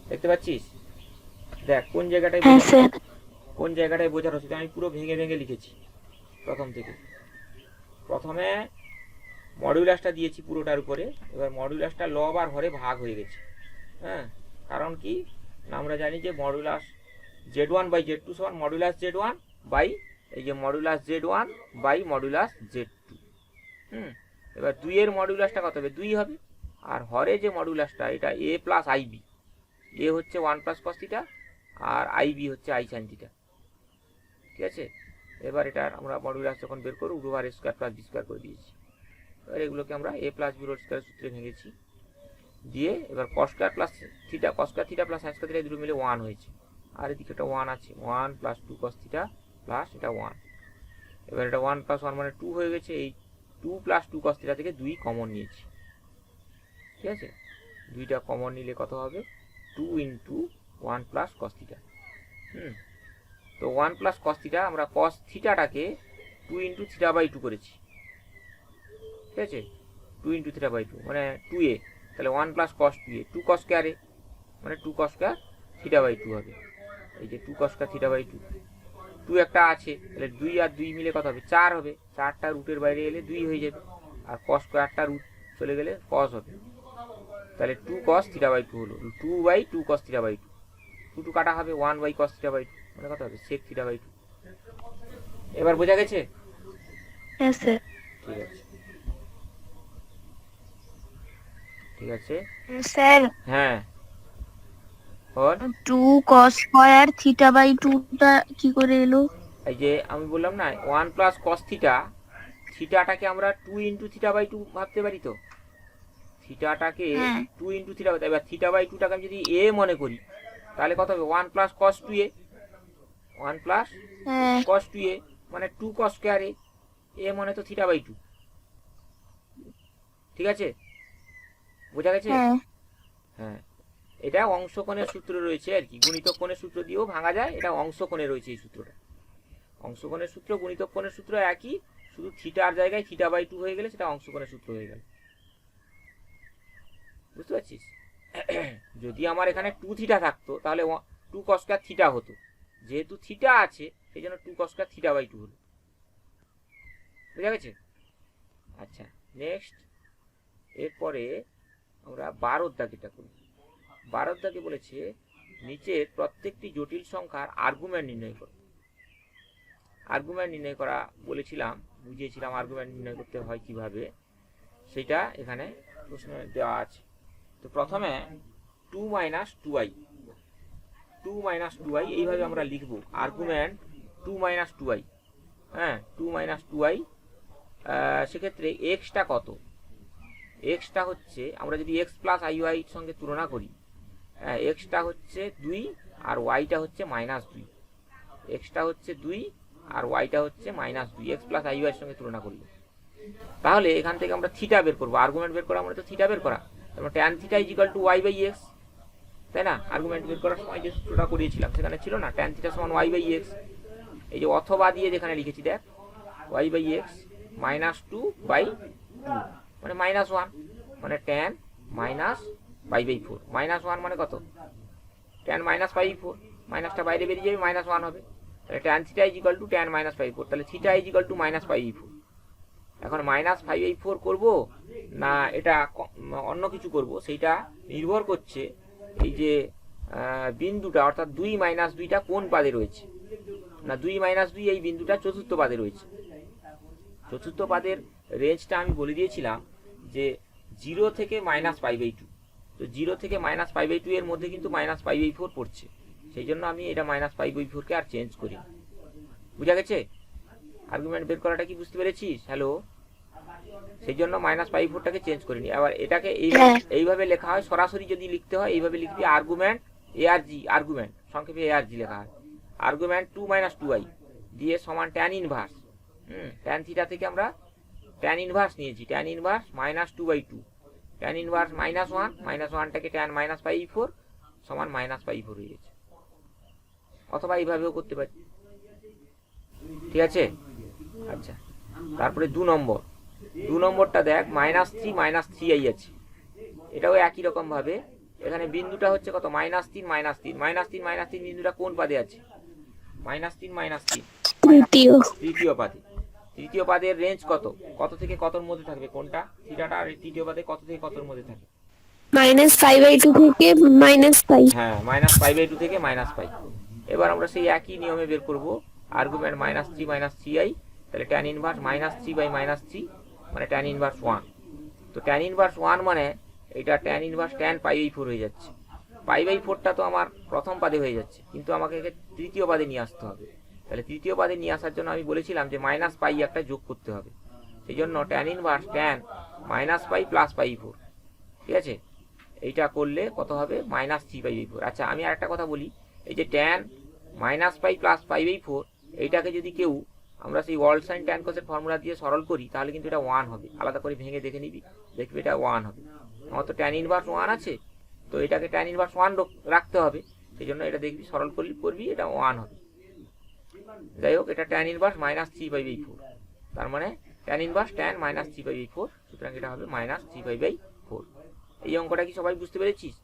দেখতে পাচ্ছিস? দেখ কোন জায়গাটায় হ্যাঁ স্যার। কোন জায়গাটায় বোঝার হচ্ছে, আমি পুরো ভেঙে ভেঙে লিখেছি প্রথম থেকে। প্রথমে মডিউলাসটা দিয়েছি পুরোটার উপরে, এবার মডিউলাসটা লব আর হরে ভাগ হয়ে গেছে। হ্যাঁ, কারণ কি না, আমরা জানি যে মডিউলাস z1/z2 সমান মডিউলাস z1 বাই এই যে modulus z1 by modulus z2। এবার 2 এর মডিউলাসটা কত হবে? 2 হবে। আর হরে যে মডিউলাসটা, এটা a প্লাস আইবি, a হচ্ছে 1 প্লাস cos θ আর আইবি হচ্ছে i sin θ। ঠিক আছে। এবার এটার আমরা মডিউলাস যখন বের করব, √r² প্লাস b² করে দিয়েছি। এবার এগুলোকে আমরা a plus b whole square সূত্রে ভেঙেছি, দিয়ে এবার cos square plus θ, cos square θ plus sin square θ দুটো মিলে 1 হয়েছে, আর এদিকে একটা 1 আছে, 1 প্লাস 2 cos θ প্লাস এটা 1। এবার এটা 1 প্লাস 1 মানে 2 হয়ে গেছে। এই 2 প্লাস 2 cos θ থেকে 2 কমন নিয়েছি। ঠিক আছে। 2টা কমন নিলে কত হবে? 2 ইন্টু 1 প্লাস cos θ। তো 1 প্লাস cos θ, আমরা cos θটাকে 2 ইন্টু θ/2 করেছি। ঠিক আছে। 2 ইন্টু θ/2 মানে 2a, তাহলে 1 plus cos 2a, 2 cos square a, মানে 2 cos স্কয়ার θ/2 হবে। এই যে 2 cos স্কয়ার θ/2, 2 একটা আছে, তাহলে 2 আর 2 মিলে কত হবে? 4 হবে। 4টা রুটের বাইরে এলে 2 হয়ে যাবে, আর cos স্কয়ারটা রুট চলে গেলে cos হবে, তাহলে 2 cos θ/2 হলো। 2/2 cos θ/2, 2 কাটা হবে, 1/cos θ/2, মানে কত হবে? sec θ/2। এবার বোঝা গেছে? হ্যাঁ স্যার। ঠিক আছে, ঠিক আছে স্যার, হ্যাঁ और 2 cos স্কয়ার থিটা বাই 2টা কি করে এলো? এই যে আমি বললাম না 1 প্লাস কস থিটা, থিটাটাকে আমরা 2 ইন্টু থিটা বাই 2 ভাবতে পারি তো, থিটাটাকে হ্যাঁ 2 ইন্টু থিটা, এবার থিটা বাই 2টাকে আমি যদি এ মনে করি তাহলে কত হবে 1 প্লাস কস 2a, 1 প্লাস হ্যাঁ কস 2a মানে 2 কস স্কয়ার এ, এ মানে তো থিটা বাই 2। ঠিক আছে, বোঝা গেছে? হ্যাঁ হ্যাঁ, এটা অংশকোণের সূত্র রয়েছে আর কি, গুণিতক কোণের সূত্র দিয়েও ভাঙা যায়, এটা অংশকোণে রয়েছে এই সূত্রটা। অংশকোণের সূত্র গুণিতক কোণের সূত্র একই, শুধু থিটার জায়গায় থিটা বাই 2 হয়ে গেলে সেটা অংশকোণের সূত্র হয়ে গেল। বুঝতে পারছিস? যদি আমার এখানে 2 থিটা থাকতো তাহলে 2 cos স্কয়ার থিটা হতো, যেহেতু থিটা আছে সেই জন্য 2 cos স্কয়ার থিটা বাই 2 হলো। বুঝা গেছে? আচ্ছা, নেক্সট এরপরে আমরা 12 দাগেটা করি। 12 দাগে বলেছে নিচের প্রত্যেকটি জটিল সংখ্যার আর্গুমেন্ট নির্ণয় করো। আর্গুমেন্ট নির্ণয় করা বলেছিলাম, বুঝিয়েছিলাম আর্গুমেন্ট নির্ণয় করতে হয় কিভাবে, সেটা এখানে প্রশ্নে দেওয়া আছে। তো প্রথমে 2 মাইনাস 2i, 2 মাইনাস 2i এইভাবে আমরা লিখব। আর্গুমেন্ট 2 মাইনাস 2i, হ্যাঁ 2 মাইনাস 2i। সেক্ষেত্রে এক্সটা কত? এক্সটা হচ্ছে, আমরা যদি এক্স প্লাস আই ওয়াই সঙ্গে তুলনা করি, এক্সটা হচ্ছে 2 আর ওয়াইটা হচ্ছে -2। এক্সটা হচ্ছে 2 আর ওয়াইটা হচ্ছে -2, এক্স প্লাস আই ওয়াই সঙ্গে তুলনা করলে। তাহলে এখান থেকে আমরা থিটা বের করবো, আর্গুমেন্ট বের করা মানে তো থিটা বের করা, তারপর tan theta is equal to y by x, তাই না? আর্গুমেন্ট বের করার সময় যে সূত্রটা করিয়েছিলাম সেখানে ছিল না, ট্যান থিটা সমান ওয়াই বাই এক্স। এই যে অথবা দিয়ে যেখানে লিখেছি দেখ, ওয়াই বাই এক্স -2/2 মানে -1, মানে ট্যান মাইনাস পাই বাই 4, -1 মানে কত? ট্যান মাইনাস পাই 4, মাইনাসটা বাইরে বেরিয়ে যাবে, -1 হবে। তাহলে tan theta is equal two tan minus পাই 4, তাহলে থিটা ইজ ইকুয়াল টু -5/4। এখন -5/4 করব না এটা অন্য কিছু করব, সেইটা নির্ভর করছে এই যে বিন্দুটা, অর্থাৎ 2 - 2টা কোন পাদে রয়েছে। না 2 - 2 এই বিন্দুটা চতুর্থ পাদে রয়েছে। চতুর্থ পাদের রেঞ্জটা আমি বলে দিয়েছিলাম যে 0 থেকে -π/2, তো 0 থেকে -π/2 এর মধ্যে কিন্তু -π/4 পড়ছে, সেই জন্য আমি এটা -π/4 কে আর চেঞ্জ করি। বুঝা গেছে? আর্গুমেন্ট বের করাটা কি বুঝতে পেরেছিস? হ্যালো, সেই জন্য -π/4টাকে চেঞ্জ করিনি। আবার এটাকে এইভাবে লেখা হয়, সরাসরি যদি লিখতে হয় এইভাবে লিখবি, আর্গুমেন্ট এ আর জি, আর্গুমেন্ট সংক্ষেপে এ আর জি লেখা হয়। আর্গুমেন্ট 2 - 2i দিয়ে সমান ট্যান ইনভার্স, ট্যান থিটা থেকে আমরা ট্যান ইনভার্স নিয়েছি, ট্যান ইনভার্স -2/2, ট্যান ইনভার্স -1, -1টাকে ট্যান -π/4 সমান -π/4 হয়ে গেছে। অথবা এইভাবেও করতে পারি, ঠিক আছে? আচ্ছা, তারপরে 2 নম্বরটা দেখ, -3 - 3i আছে, এটাও একই রকম ভাবে। এখানে বিন্দুটা হচ্ছে কত? -3 -3 বিন্দুটা কোন পাদে আছে? -3 তৃতীয় পাদে। তৃতীয় পাদের রেঞ্জ কত? কত থেকে কতর মধ্যে থাকবে কোনটা? থিটাটা আর তৃতীয় পাদে কত থেকে কতর মধ্যে থাকে? -π/2 থেকে -π। হ্যাঁ, -π/2 থেকে -π। এবার আমরা সেই একই নিয়মে বের করব। আর্গুমেন্ট -3 - 3i, তাহলে ট্যান ইনভার্স -3/3 মানে ট্যান ইনভার্স 1। তো ট্যান ইনভার্স 1 মানে এটা ট্যান ইনভার্স ট্যান π/4 হয়ে যাচ্ছে। π/4টা তো আমার প্রথম পাদে হয়ে যাচ্ছে, কিন্তু আমাকে একে তৃতীয় পাদে নিয়ে আসতে হবে। তাহলে তৃতীয় পাদে নিয়ে আসার জন্য আমি বলেছিলাম যে -π একটা যোগ করতে হবে, সেই জন্য ট্যান ইনভার্স ট্যান -π + π4, ঠিক আছে? এইটা করলে কত হবে? -3/4। আচ্ছা, আমি আর একটা কথা বলি, এই যে ট্যান -π + π/4 এইটাকে যদি কেউ আমরা সেই ওয়ার্ল্ড সাইন ট্যান কোসের ফর্মুলা দিয়ে সরল করি তাহলে কিন্তু এটা 1 হবে। আলাদা করে ভেঙে দেখে নিবি, দেখবি এটা 1 হবে। আমার তো ট্যান ইনভার্স 1 আছে, তো এটাকে ট্যান ইনভার্স 1 রাখতে হবে, সেই জন্য এটা দেখবি সরল করবি, এটা 1 হবে। যাই হোক, এটা ট্যান ইনভার্স -3/4, তার মানে ট্যান ইনভার্স ট্যান -3/4, সুতরাং এটা হবে -3/4। এই অঙ্কটা কি সবাই বুঝতে পেরেছিস?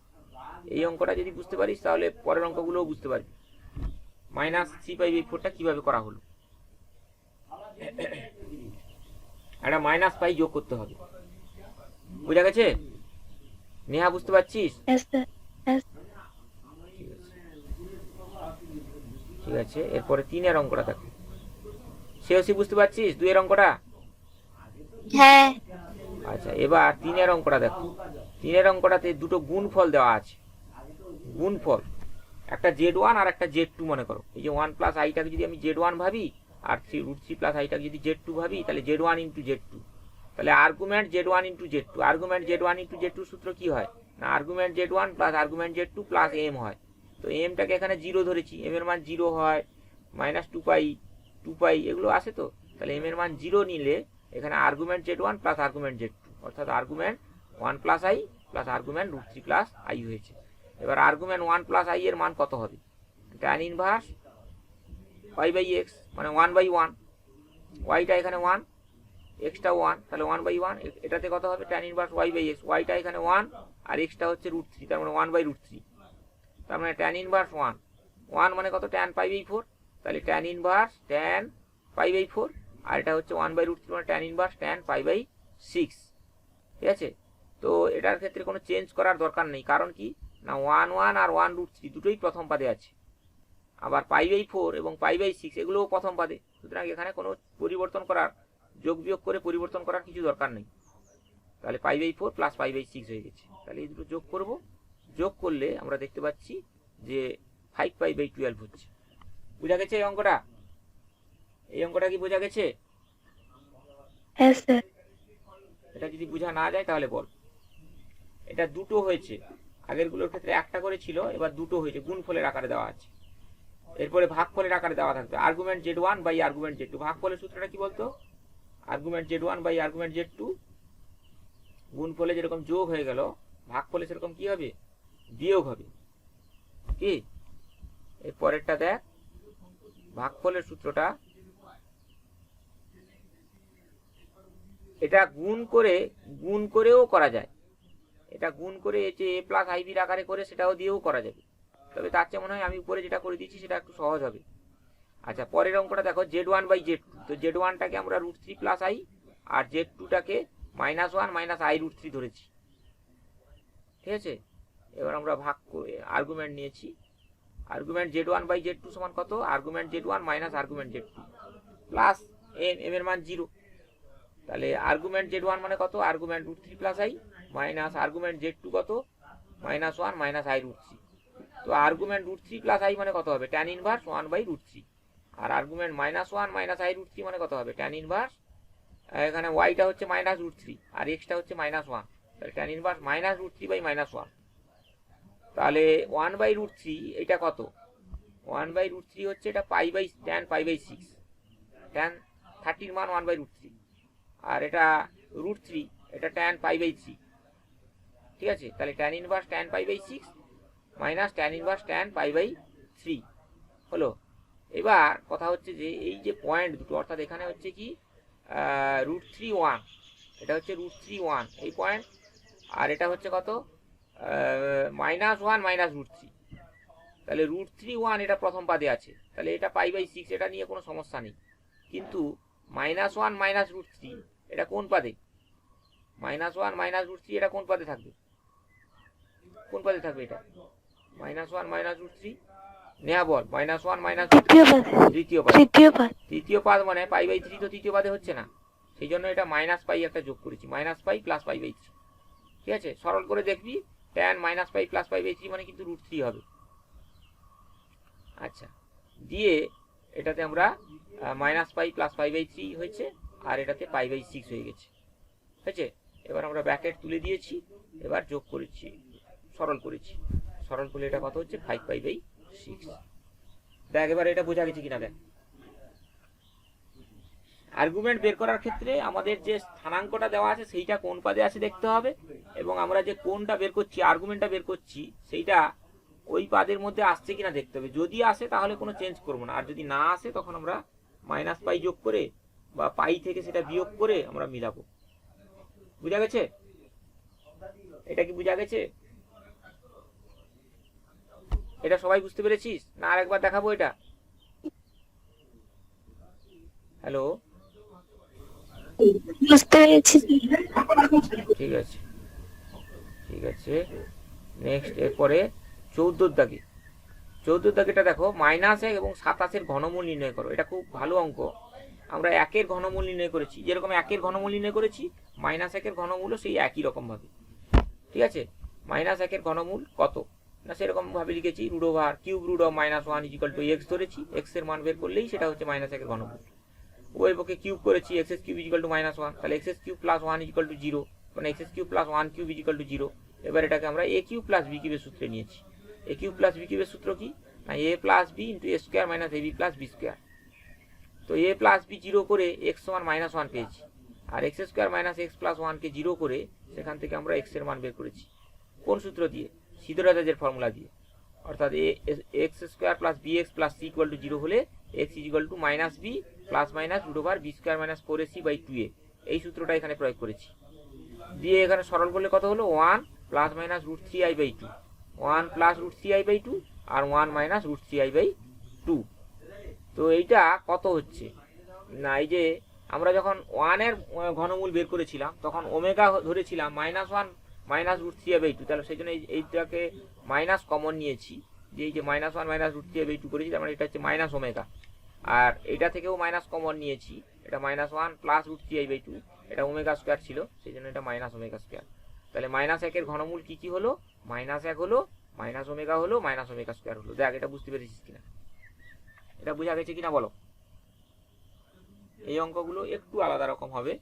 এই অঙ্কটা যদি বুঝতে পারিস তাহলে পরের অঙ্কগুলোও বুঝতে পারবি। -3/4টা কিভাবে করা হলো, একটা -π যোগ করতে হবে। বুঝা গেছে? নেহা, বুঝতে পারছিস? ঠিক আছে, এরপরে 3 এর অঙ্কটা দেখো। সে বুঝতে পারছিস 2 এর অঙ্কটা? হ্যাঁ। আচ্ছা, এবার 3 এর অঙ্কটা দেখো। 3 এর অঙ্কটাতে দুটো গুণফল দেওয়া আছে। গুণফল একটা z1 আর একটা z2 মনে করো। এই যে 1 প্লাস আইটাকে যদি আমি z1 ভাবি আর √3 প্লাস আইটাকে যদি z2 ভাবি, তাহলে z1 ইন্টু z2, তাহলে argument z1 into z2। Argument z1 into z2 সূত্র কি হয় না, argument z1 plus argument z2 plus m হয়। তো এমটাকে এখানে 0 ধরেছি, এম এর মান 0 হয়, মাইনাস 2 পাই এগুলো আসে। তো তাহলে এম এর মান 0 নিলে এখানে argument z1 plus argument z2, অর্থাৎ argument 1 plus i plus argument √3 plus I হয়েছে। এবার আর্গুমেন্ট 1 প্লাস আই এর মান কত হবে, ট্যান ইনভার্স y/x, মানে 1/1, ওয়াইটা এখানে 1, এক্সটা 1, তাহলে 1/1, এটাতে কত হবে ট্যান ইনভার্স y/x, ওয়াইটা এখানে 1 আর এক্সটা হচ্ছে √3, তার মানে 1/√3, তার মানে ট্যান ইনভার্স 1 মানে কত, ট্যান π/4, তাহলে ট্যান ইনভার্স ট্যান π/4, আর এটা হচ্ছে 1/√3 মানে ট্যান ইনভার্স ট্যান π/6। ঠিক আছে, তো এটার ক্ষেত্রে কোনো চেঞ্জ করার দরকার নেই, কারণ কি না 1 আর 1√3 দুটোই প্রথম পাদে আছে, আবার π/4 এবং π/6 এগুলোও প্রথম পাদে, সুতরাং এখানে কোনো পরিবর্তন করার, যোগ বিয়োগ করে পরিবর্তন করার কিছু দরকার নেই। তাহলে π/4 প্লাস π/6 হয়ে গেছে। তাহলে এই দুটো যোগ করব, যোগ করলে আমরা দেখতে পাচ্ছি যে 5π/12 হচ্ছে। বুঝা গেছে এই অঙ্কটা? এই অঙ্কটা কি বোঝা গেছে? হ্যাঁ স্যার। এটা যদি বোঝা না যায় তাহলে বল। এটা দুটো হয়েছে, আগেরগুলোর ক্ষেত্রে একটা করে ছিল, এবার দুটো হয়েছে, গুণফলের আকারে দেওয়া আছে। এরপরে ভাগফলের আকারে দেওয়া থাকবে argument z1 by argument z2। ভাগফলের সূত্রটা কি বলতো, argument z1 by argument z2, গুণফলে যেরকম যোগ হয়ে গেল, ভাগফলে সেরকম কি হবে, বিয়োগ হবে। কি এর পরেরটা দেখ, ভাগফলের সূত্রটা, এটা গুণ করেও করা যায়, এটা গুণ করে যে a প্লাস আইবির আকারে করে সেটাও দিয়েও করা যাবে, তবে তার চেয়ে মনে হয় আমি উপরে যেটা করে দিচ্ছি সেটা একটু সহজ হবে। আচ্ছা, পরের অঙ্কটা দেখো, z1 বাই z2, তো z1টাকে আমরা √3 প্লাস আই আর z2টাকে -1 মাইনাস আই √3 ধরেছি। ঠিক আছে, এবার আমরা ভাগ করে আর্গুমেন্ট নিয়েছি, আর্গুমেন্ট z1 বাই z2 সমান কত, argument z1 minus argument z2 plus m এর মান 0, তাহলে আর্গুমেন্ট z1 মানে কত, argument √3 plus I minus argument z2 কত, -1 মাইনাস আই √3। তো আর্গুমেন্ট √3 প্লাস আই মানে কত হবে, ট্যান ইনভার্স 1/√3, আর আর্গুমেন্ট -1 মাইনাস আই √3 মানে কত হবে, ট্যান ইনভার্স, এখানে ওয়াইটা হচ্ছে -√3 আর এক্সটা হচ্ছে -1, তাহলে ট্যান ইনভার্স -√3/-1, তাহলে 1/√3 এটা কত, 1/√3 হচ্ছে এটা ট্যান π/6, ট্যান 30 মান 1/√3, আর এটা √3, এটা ট্যান π/3। ঠিক আছে, তাহলে tan inverse tan π/6 minus tan inverse tan π/3 হলো। এবার কথা হচ্ছে যে এই যে পয়েন্ট দুটো, অর্থাৎ এখানে হচ্ছে কি √3 1, এটা হচ্ছে √3 1 এই পয়েন্ট, আর এটা হচ্ছে কত, -1 মাইনাস √3, তাহলে √3 1 এটা প্রথম পাদে আছে, তাহলে এটা π/6, এটা নিয়ে কোনো সমস্যা নেই। কিন্তু -1 মাইনাস √3 এটা কোন পাদে, -1 মাইনাস √3 এটা কোন পাদে থাকবে, কোন পাদে থাকবে এটা, -1 মাইনাস √3, নেহা বল, -1 মাইনাস তৃতীয় পাদ, তৃতীয় পাদ মানে π/3 তো তৃতীয় পাদে হচ্ছে না, সেই জন্য এটা -π একটা যোগ করেছি, -π প্লাস π/3। ঠিক আছে, সরল করে দেখবি, ট্যান -π প্লাস π/3 মানে কিন্তু √3 হবে। আচ্ছা, দিয়ে এটাতে আমরা -π প্লাস π/3 হয়েছে, আর এটাতে π/6 হয়ে গেছে। ঠিক আছে, এবার আমরা ব্র্যাকেট তুলে দিয়েছি, এবার যোগ করেছি, সরল করেছি, সরল করলে এটা কত হচ্ছে 5π/6। দেখ এবার এটা বোঝা গেছে কিনা দেখ। আর্গুমেন্ট বের করার ক্ষেত্রে আমাদের যে স্থানাঙ্কটা দেওয়া আছে সেইটা কোন পাদে আছে দেখতে হবে, এবং আমরা যে কোনটা বের করছি, আর্গুমেন্টটা বের করছি, সেইটা ওই পাদের মধ্যে আসছে কিনা দেখতে হবে। যদি আসে তাহলে কোনো চেঞ্জ করবো না, আর যদি না আসে তখন আমরা -π যোগ করে বা পাই থেকে সেটা বিয়োগ করে আমরা মিলাবো। বুঝা গেছে? এটা কি বুঝা গেছে? এটা সবাই বুঝতে পেরেছিস না আরেকবার দেখাবো এটা? হ্যালো, বুঝতে পেরেছি। ঠিক আছে, ঠিক আছে। নেক্সট, এরপরে 14 দাগে, 14 দাগেটা দেখো, -1 এবং 27-এর ঘনমূল নির্ণয় করো। এটা খুব ভালো অঙ্ক। আমরা 1-এর ঘনমূল নির্ণয় করেছি, যেরকম 1-এর ঘনমূল নির্ণয় করেছি, -1-এর ঘনমূলও সেই একই রকম ভাবে। ঠিক আছে, -1-এর ঘনমূল কত না সেরকম ভাবে লিখেছি root over cube root of -1 is equal to x ধরেছি, এক্স এর মান বের করলেই সেটা হচ্ছে -1 এর ঘনমূল। ওই পক্ষে কিউব করেছি এক্স কিউব ইজিক্যাল টু -1, তাহলে x cube plus 1 is equal to 0, মানে x cube plus 1 cube is equal to 0। এবার এটাকে আমরা এ কিউব প্লাস বি কিউবের সূত্রে নিয়েছি। এ কিউব প্লাস বি কিউবের সূত্র কি, না এ plus b into A square minus A B plus b square. তো এ প্লাস বি 0 করে এক্স সমান -1 পেয়েছি, আর x square minus x plus 1কে 0 করে সেখান থেকে আমরা এক্স এর মান বের করেছি। কোন সূত্র দিয়ে, সিদ্ধার্থের ফর্মুলা দিয়ে, অর্থাৎ x square plus b x plus c equal to 0 হলে x equal to minus b plus minus root over b square minus 4ac by 2a, এই সূত্রটা এখানে প্রয়োগ করেছি। দিয়ে এখানে সরল করলে কত হলো 1 plus minus root 3i by 2, 1 plus root 3i by 2 আর 1 মাইনাস রুট 3i বাই 2। তো এইটা কত হচ্ছে, না এই যে আমরা যখন 1 এর ঘনমূল বের করেছিলাম তখন ওমেগা ধরেছিলাম -1 মাইনাস রুট 3i বাই 2, তাহলে সেই জন্য এইটাকে মাইনাস কমন নিয়েছি, যে এই যে -1 মাইনাস রুট 3i বাই 2 করেছি, তার মানে এটা হচ্ছে মাইনাস ওমেগা। আর এটা থেকেও মাইনাস কমন নিয়েছি, এটা -1 প্লাস রুট 3i বাই 2, এটা ওমেগা স্কোয়ার ছিল, সেই জন্য এটা মাইনাস ওমেগা স্কোয়ার। তাহলে -1 এর ঘনমূল কি কি হলো, -1 হলো, মাইনাস ওমেগা হলো, মাইনাস ওমেগা স্কোয়ার হলো। দেখ এটা বুঝতে পেরেছিস কিনা, এটা বোঝা গেছে কিনা বলো। এই অঙ্কগুলো একটু আলাদা রকম হবে,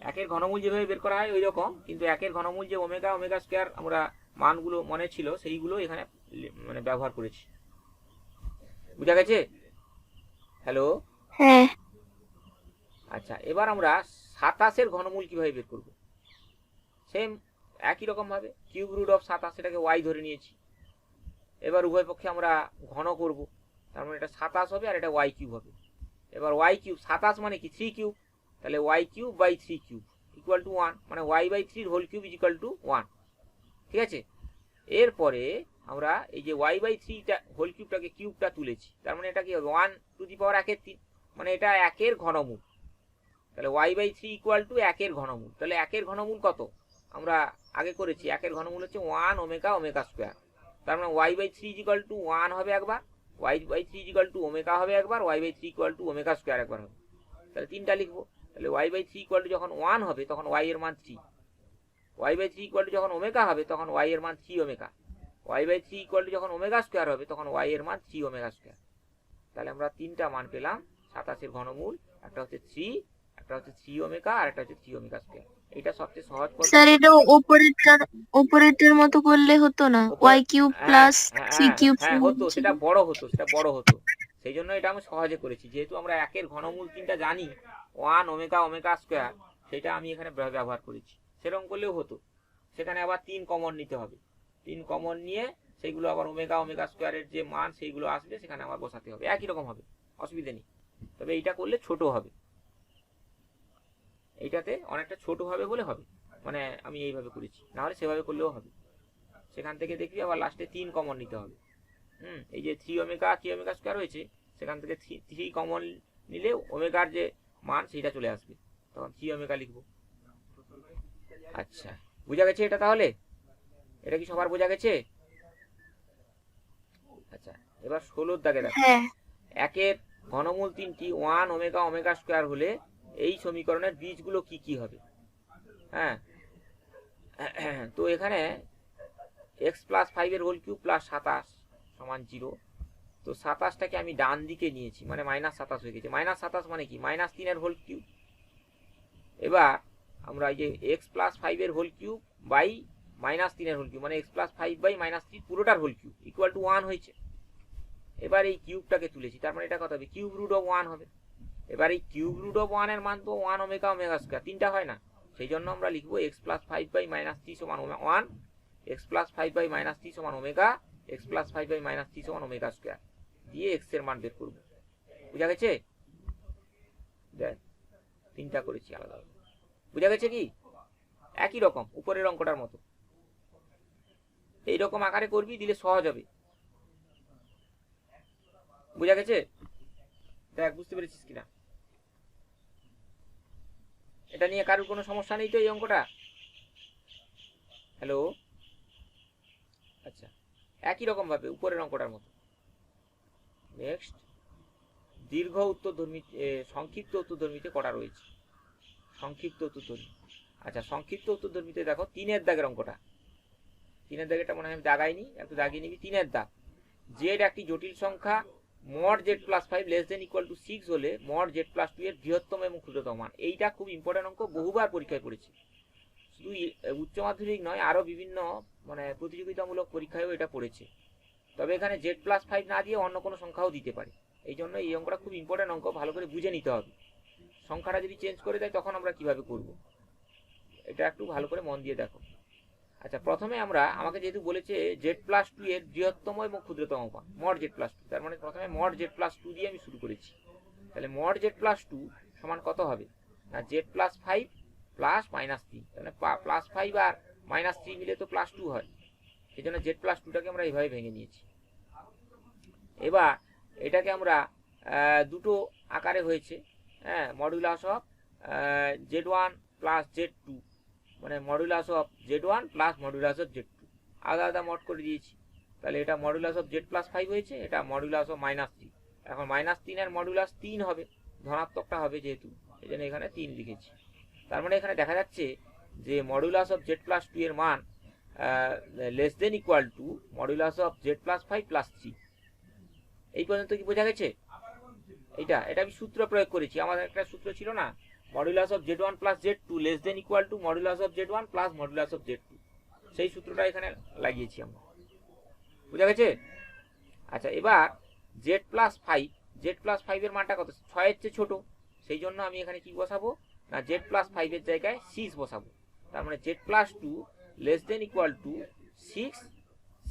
একের ঘনমূল যেভাবে বের করা হয় ওই রকম, কিন্তু একের ঘনমূল যে ওমেগা ওমেগা স্কোয়ার আমরা মানগুলো মনে ছিল সেইগুলো এখানে মানে ব্যবহার করেছি। বুঝা গেছে? হ্যালো, হ্যাঁ। আচ্ছা এবার আমরা 27 এর ঘনমূল কিভাবে বের করব, সেম একই রকম ভাবে কিউব রুট অফ 27, এটাকে ওয়াই ধরে নিয়েছি। এবার উভয় পক্ষে আমরা ঘন করব, তার মানে এটা 27 হবে আর এটা ওয়াই কিউব হবে। এবার ওয়াই কিউব 27 মানে কি 3 কিউব, তাহলে y cube by 3 cube equal to 1, মানে y by 3 whole cube is equal to 1। ঠিক আছে, এরপরে আমরা এই যে ওয়াই বাই 3টা হোল কিউবটাকে কিউবটা তুলেছি, তার মানে এটা কি হবে 1 টু দি পাওয়ার 1/3, মানে এটা 1 এর ঘনমূল। তাহলে ওয়াই বাই 3 ইকুয়াল টু 1 এর ঘনমূল। তাহলে 1 এর ঘনমূল কত, আমরা আগে করেছি 1 এর ঘনমূল হচ্ছে 1 ওমেগা ওমেগা স্কোয়ার, তার মানে ওয়াই বাই 3 ইকুয়াল টু 1 হবে একবার, y by 3 equal to omega হবে একবার, y by 3 equal to omega square একবার হবে। তাহলে তিনটা লিখবো, তাহলে ওয়াই বাই 3 ইকুয়াল টু যখন 1 হবে তখন ওয়াই এর মান 3, ওয়াই বাই 3 ইকুয়াল টু যখন ওমেগা হবে তখন ওয়াই এর মান 3 omega, y by 3 equal to যখন ওমেগা স্কোয়ার হবে তখন ওয়াই এর মান 3 ওমেগা স্কোয়ার। তাহলে আমরা তিনটা মান পেলাম 27 এর ঘনমূল, একটা হচ্ছে 3, একটা হচ্ছে 3 ওমেগা আর একটা হচ্ছে 3 ওমেগা স্কোয়ার। এটা সবচেয়ে সহজ পদ্ধতি। স্যার এটা অপারেটর মতো করলে হতো না, ওয়াই কিউব প্লাস 3 কিউব? হ্যাঁ হতো, সেটা বড় হতো, সেটা বড় হতো, সেই জন্য এটা আমি সহজে করেছি, যেহেতু আমরা একের ঘনমূল তিনটা জানি 1 ওমেগা ওমেগা স্কোয়ার, সেটা আমি এখানে ব্যবহার করেছি। সেরকম করলেও হতো, সেখানে আবার 3 কমন নিতে হবে, 3 কমন নিয়ে সেইগুলো আবার ওমেগা ওমেগা স্কোয়ারের যে মান সেইগুলো আসবে সেখানে আবার বসাতে হবে, একই রকম হবে, অসুবিধা নেই। তবে এইটা করলে ছোট হবে, এইটাতে অনেকটা ছোট হবে বলে হবে, মানে আমি এইভাবে করেছি, না হলে সেভাবে করলেও হবে। সেখান থেকে দেখবি আবার লাস্টে 3 কমন নিতে হবে। এই যে 3 ওমেগা 3 ওমেগা স্কোয়ার হয়েছে, সেখান থেকে 3 কমন নিলে ওমেগার যে মান সেটা চলে আসবে, তখন 3 ওমেগা লিখবো। আচ্ছা বোঝা গেছে এটা? তাহলে এটা কি সবার বোঝা গেছে? আচ্ছা এবার 16 দাগে দেখো, একের ঘনমূল তিনটি 1 ওমেগা ওমেগা স্কোয়ার হলে এই সমীকরণের বীজগুলো কি কি হবে। হ্যাঁ, তো এখানে x প্লাস 5 এর হোল কিউব প্লাস 27 সমান 0, তো 27টাকে আমি ডান দিকে নিয়েছি, মানে -27 হয়ে গেছে। -27 মানে কি, -3 এর হোল কিউব। এবার আমরা এই যে x প্লাস 5 এর হোল কিউব বাই -3 এর হোল কিউব, মানে x প্লাস 5 বাই -3 পুরোটার হোল কিউব ইকুয়াল টু 1 হয়েছে। এবার এই কিউবটাকে তুলেছি, তার মানে এটা কত হবে, কিউব রুট অফ 1 হবে। এবার এই কিউব রুট অফ 1 এর মান তো 1 ওমেগা ওমেগা স্কোয়ার, তিনটা হয় না, সেই জন্য আমরা লিখবো x প্লাস 5 বাই -3 সমান 1, x প্লাস 5 বাই -3 সমান ওমেগা, x প্লাস 5 বাই -3 সমান ওমেগা স্কোয়ার দিয়ে x এর মান বের করবো। বুঝা গেছে? দেখ তিনটা করেছি আলাদা আলাদা, বুঝা গেছে কি? একই রকম উপরের অঙ্কটার মতো এইরকম আকারে করবি, দিলে সহজ হবে। বুঝা গেছে? দেখ বুঝতে পেরেছিস কিনা? এটা নিয়ে কারোর কোনো সমস্যা নেই তো এই অঙ্কটা? হ্যালো, আচ্ছা একই রকম ভাবে উপরের অঙ্কটার মতো। নেক্সট, দীর্ঘ উত্তরধর্মী সংক্ষিপ্ত উত্তরধর্মীতে করা রয়েছে, সংক্ষিপ্ত উত্তরধর্মী। আচ্ছা সংক্ষিপ্ত উত্তরধর্মীতে দেখো 3 এর দাগের অঙ্কটা, 3-এর দাগেটা মনে হয় আমি দাগাইনি, একটু দাগিয়ে নিবি। 3-এর দাগ, জেড একটি জটিল সংখ্যা mod Z plus 5 less than equal to 6 হলে মড জেড প্লাস 2 এর বৃহত্তম এবং ক্ষুদ্রতম মান। এইটা খুব ইম্পর্টেন্ট অঙ্ক, বহুবার পরীক্ষায় পড়েছে। শুধু উচ্চ মাধ্যমিক নয়, আরো বিভিন্ন মানে প্রতিযোগিতামূলক পরীক্ষায়ও এটা পড়েছে। তবে এখানে জেড প্লাস 5 না দিয়ে অন্য কোনো সংখ্যাও দিতে পারে। এই জন্য এই অঙ্কটা খুব ইম্পর্টেন্ট অঙ্ক, ভালো করে বুঝে নিতে হবে। সংখ্যাটা যদি চেঞ্জ করে দেয় তখন আমরা কিভাবে করব, এটা একটু ভালো করে মন দিয়ে দেখো। আচ্ছা, প্রথমে আমাকে যেহেতু বলেছে জেড প্লাস 2 এর বৃহত্তম এবং ক্ষুদ্রতম মান মড জেড প্লাস 2, তার মানে প্রথমে মড জেড প্লাস 2 দিয়ে আমি শুরু করেছি। তাহলে মড জেড প্লাস 2 সমান কত হবে না জেড প্লাস 5 প্লাস -3, তাহলে প্লাস 5 আর -3 মিলে তো প্লাস 2 হয়, সেই জন্য জেড প্লাস 2টাকে আমরা এইভাবে ভেঙে নিয়েছি। এবার এটাকে আমরা দুটো আকারে হয়েছে, হ্যাঁ, modulus of z1 plus z2, মানে modulus of z1 plus modulus of z2 আলাদা আলাদা মড করে দিয়েছি। তাহলে এটা মডুলাস অফ z প্লাস 5 হয়েছে, এটা মডুলাস অফ -3। এখন -3 এর মডুলাস 3 হবে, ধনাত্মকটা হবে যেহেতু, এই জন্য এখানে 3 লিখেছি। তার মানে এখানে দেখা যাচ্ছে যে মডুলাস অফ z প্লাস 2 এর মান less than equal two modulus of z plus 5 plus 3। এই পর্যন্ত কি বোঝা গেছে? এটা আমি সূত্র প্রয়োগ করেছি, আমাদের একটা সূত্র ছিল না, modulus of z1 plus z2 less than equal two modulus of z1 plus modulus of z2, সেই সূত্রটা এখানে লাগিয়েছি আমরা। বোঝা গেছে? আচ্ছা, এবার z প্লাস 5 এর মানটা কত? 6 এর চেয়ে ছোট, সেই জন্য আমি এখানে কি বসাবো না z প্লাস 5 এর জায়গায় 6 বসাবো। তার মানে z plus 2 less than equal to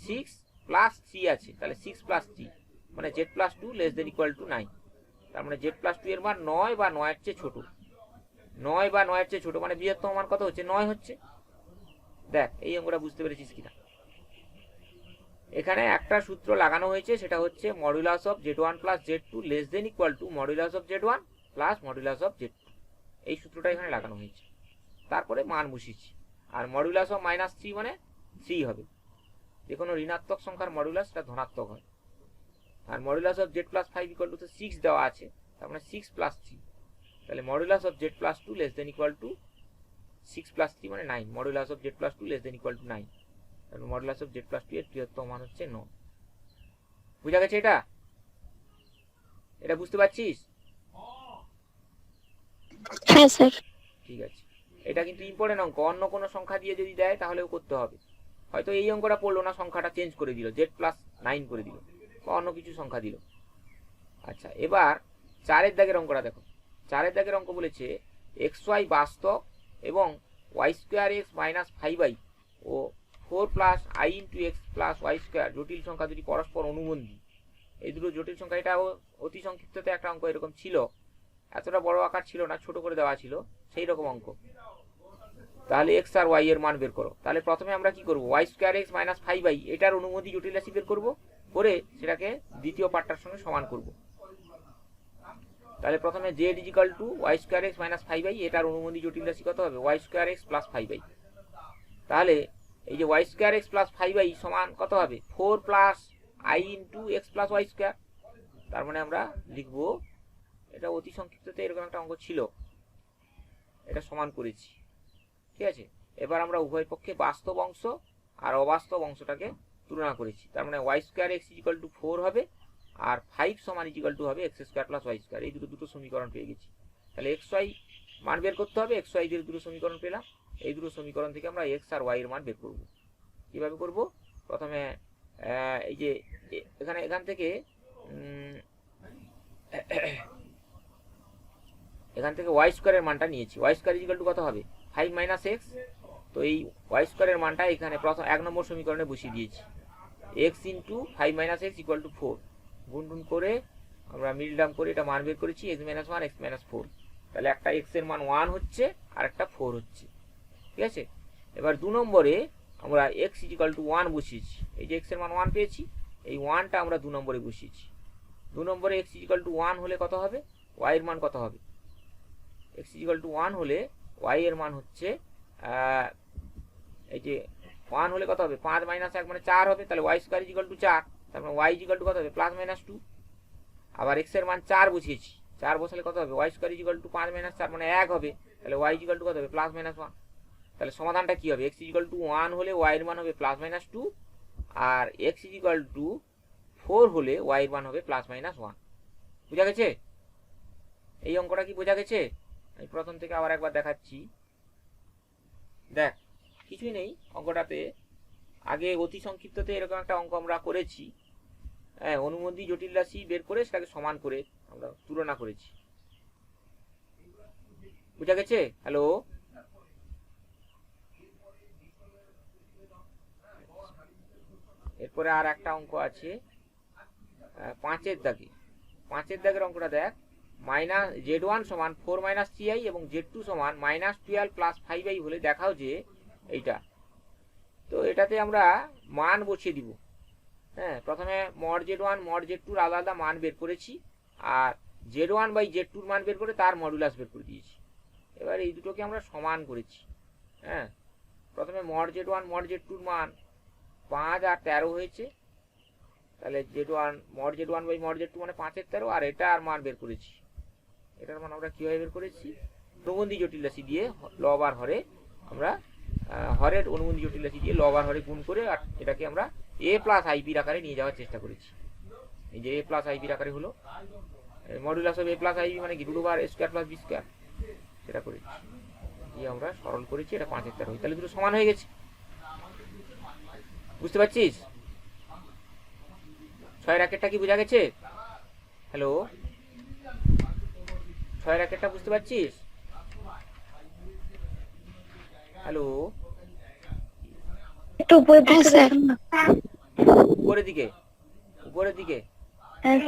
6 plus 3 আছে, তাহলে 6 প্লাস 3 মানে z plus 2 less than equal to 9। তার মানে z প্লাস 2 এর মান 9 বা 9 এর চেয়ে ছোট, 9 বা 9 এর চেয়ে ছোট, মানে বৃহত্তম মান কত হচ্ছে? 9 হচ্ছে। দেখ এই অঙ্কটা বুঝতে পেরেছিস কিনা? এখানে একটা সূত্র লাগানো হয়েছে, সেটা হচ্ছে modulus of z1 plus z2 less than equal two modulus of z1 plus modulus of z2, এই সূত্রটা এখানে লাগানো হয়েছে। তারপরে মান বসিয়েছি, আর মডুলাস অফ -3 মানে 3 হবে, যে কোনো ঋণাত্মক সংখ্যার মডুলাস এটা ধনাত্মক হয়। আর modulus of z plus 5 equal to 6 দেওয়া আছে, তার মানে 6 প্লাস 3, তাহলে modulus of z plus 2 less than equal to 6 plus 3 মানে 9, modulus of z plus 2 less than equal to 9, তাহলে মডুলাস অফ z প্লাস 2 এর বৃহত্তম মান হচ্ছে 9। বুঝা গেছে? এটা বুঝতে পারছিস? হ্যাঁ স্যার। ঠিক আছে, এটা কিন্তু ইম্পর্টেন্ট অঙ্ক, অন্য কোনো সংখ্যা দিয়ে যদি দেয় তাহলেও করতে হবে। হয়তো এই অঙ্কটা পড়লো না, সংখ্যাটা চেঞ্জ করে দিল, z প্লাস 9 করে দিল বা অন্য কিছু সংখ্যা দিল। আচ্ছা, এবার 4-এর দাগের অঙ্কটা দেখো। 4-এর দাগের অঙ্ক বলেছে xy বাস্তব এবং y2x মাইনাস 5y ও 4 plus i into x plus y square জটিল সংখ্যা দুটি পরস্পর অনুবন্ধী। এই দুটো জটিল সংখ্যা, এটা অতি সংক্ষিপ্ততে একটা অঙ্ক এরকম ছিল, এতটা বড় আকার ছিল না, ছোট করে দেওয়া ছিল, সেই রকম অঙ্ক। তাহলে x আর y এর মান বের করো। তাহলে প্রথমে আমরা কি করব, y2x মাইনাস 5y এটার অনুমতি জটিল রাশি বের করব, করে সেটাকে দ্বিতীয় পার্টটার সঙ্গে সমান করব। তাহলে প্রথমে z equal two y2x minus 5y, এটার অনুমতি জটিল রাশি কত হবে? y2x plus 5y। তাহলে এই যে y2x প্লাস 5y সমান কত হবে? 4 plus i into x plus y square. তার মানে আমরা লিখব, এটা অতি সংক্ষিপ্ততে এরকম একটা অঙ্ক ছিল, এটা সমান করেছি। ঠিক আছে, এবার আমরা উভয় পক্ষে বাস্তব অংশ আর অবাস্তব অংশটাকে তুলনা করেছি। তার মানে y2x ইকুয়াল টু 4 হবে, আর 5 সমান ইকুয়াল টু হবে x square plus y square. এই দুটো সমীকরণ পেয়ে গেছি। তাহলে xy মান বের করতে হবে, xy এর দুটো সমীকরণ পেলাম, এই দুটো সমীকরণ থেকে আমরা x আর y এর মান বের করব। কিভাবে করব? প্রথমে এই যে এখান থেকে y স্কোয়ারের মানটা নিয়েছি। y স্কোয়ার ইকুয়াল টু কত হবে? 5 মাইনাস x। তো এই y স্কোয়ারের মানটা এখানে প্রথম 1 নম্বর সমীকরণে বসিয়ে দিয়েছি, x into 5 minus x equal to 4। গুণ করে আমরা মিল টার্ম করে এটা মান বের করেছি, x মাইনাস 1 x মাইনাস 4। তাহলে একটা x এর মান 1 হচ্ছে আর একটা 4 হচ্ছে। ঠিক আছে, এবার 2 নম্বরে আমরা x ইকুয়াল টু 1 বসিয়েছি, এই যে x এর মান 1 পেয়েছি, এই 1টা আমরা 2 নম্বরে বসিয়েছি। 2 নম্বরে x ইকুয়াল টু 1 হলে কত হবে? y এর মান কত হবে? x ইকুয়াল টু 1 হলে y এর মান হচ্ছে এই যে 1 হলে কত হবে? 5 মাইনাস 1 মানে 4 হবে, তাহলে y স্কয়ার ইকুয়াল টু 4। তার মানে y ইকুয়াল টু কত হবে? Plus minus 2। আবার x এর মান 4 বসিয়েছি, 4 বসালে কত হবে? y square equal to 5 minus 4 মানে 1 হবে, তাহলে y ইকুয়াল টু কত হবে? Plus minus 1। তাহলে সমাধানটা কি হবে? এক্স ইজিক্যাল টু 1 হলে ওয়াই এর মান হবে প্লাস মাইনাস 2, আর এক্স ইজিক্যাল টু 4 হলে ওয়াই এর মান হবে প্লাস মাইনাস 1। বোঝা গেছে? এই অঙ্কটা কি বোঝা গেছে? আমি প্রথম থেকে আবার একবার দেখাচ্ছি। দেখ, কিছুই নেই অঙ্কটাতে। আগে অতি সংক্ষিপ্ততে এরকম একটা অঙ্ক আমরা করেছি। হ্যাঁ, অনুমতি জটিল রাশি বের করে সেটাকে সমান করে আমরা তুলনা করেছি। বুঝা গেছে? হ্যালো, এরপরে আর একটা অঙ্ক আছে 5 দাগের অঙ্কটা দেখ। মাইনাস z1 সমান 4 মাইনাস 3i এবং z2 সমান মাইনাস 12 প্লাস 5i হলে দেখাও যে এইটা। তো এটাতে আমরা মান বসিয়ে দিব। হ্যাঁ, প্রথমে মড z1 মড z2 আলাদা আলাদা মান বের করেছি, আর z1 বাই z2 মান বের করে তার মডুলাস বের করে দিয়েছি। এবার এই দুটোকে আমরা সমান করেছি। হ্যাঁ, প্রথমে মড z1 মড z2 মান 5 আর 13 হয়েছে। তাহলে mod z1 by mod z2 মানে 5 এর 13, আর এটার মান বের করেছি। এটার মান আমরা কিভাবে বের করেছি? অনুবন্ধী জটিল রাশি দিয়ে লব আর হরে আমরা হরের অনুবন্ধী জটিল রাশি দিয়ে লব আর হরে গুণ করে আর এটাকে আমরা a প্লাস আইবির আকারে নিয়ে যাওয়ার চেষ্টা করেছি। এই যে a প্লাস আইবির আকারে হলো modulus of a plus i b মানে কি root over a square plus b square, সেটা করেছি। দিয়ে আমরা সরল করেছি, এটা 5 এর 13 হয়। তাহলে দুটো সমান হয়ে গেছে। বুঝতে পারছিস? 6 রাকেটটা কি বোঝা গেছে? হ্যালো, 6 রাকেটটা বুঝতে পারছিস? হ্যালো, একটু উপরে দিকে দেখুন না। উপরের দিকে হ্যাঁ।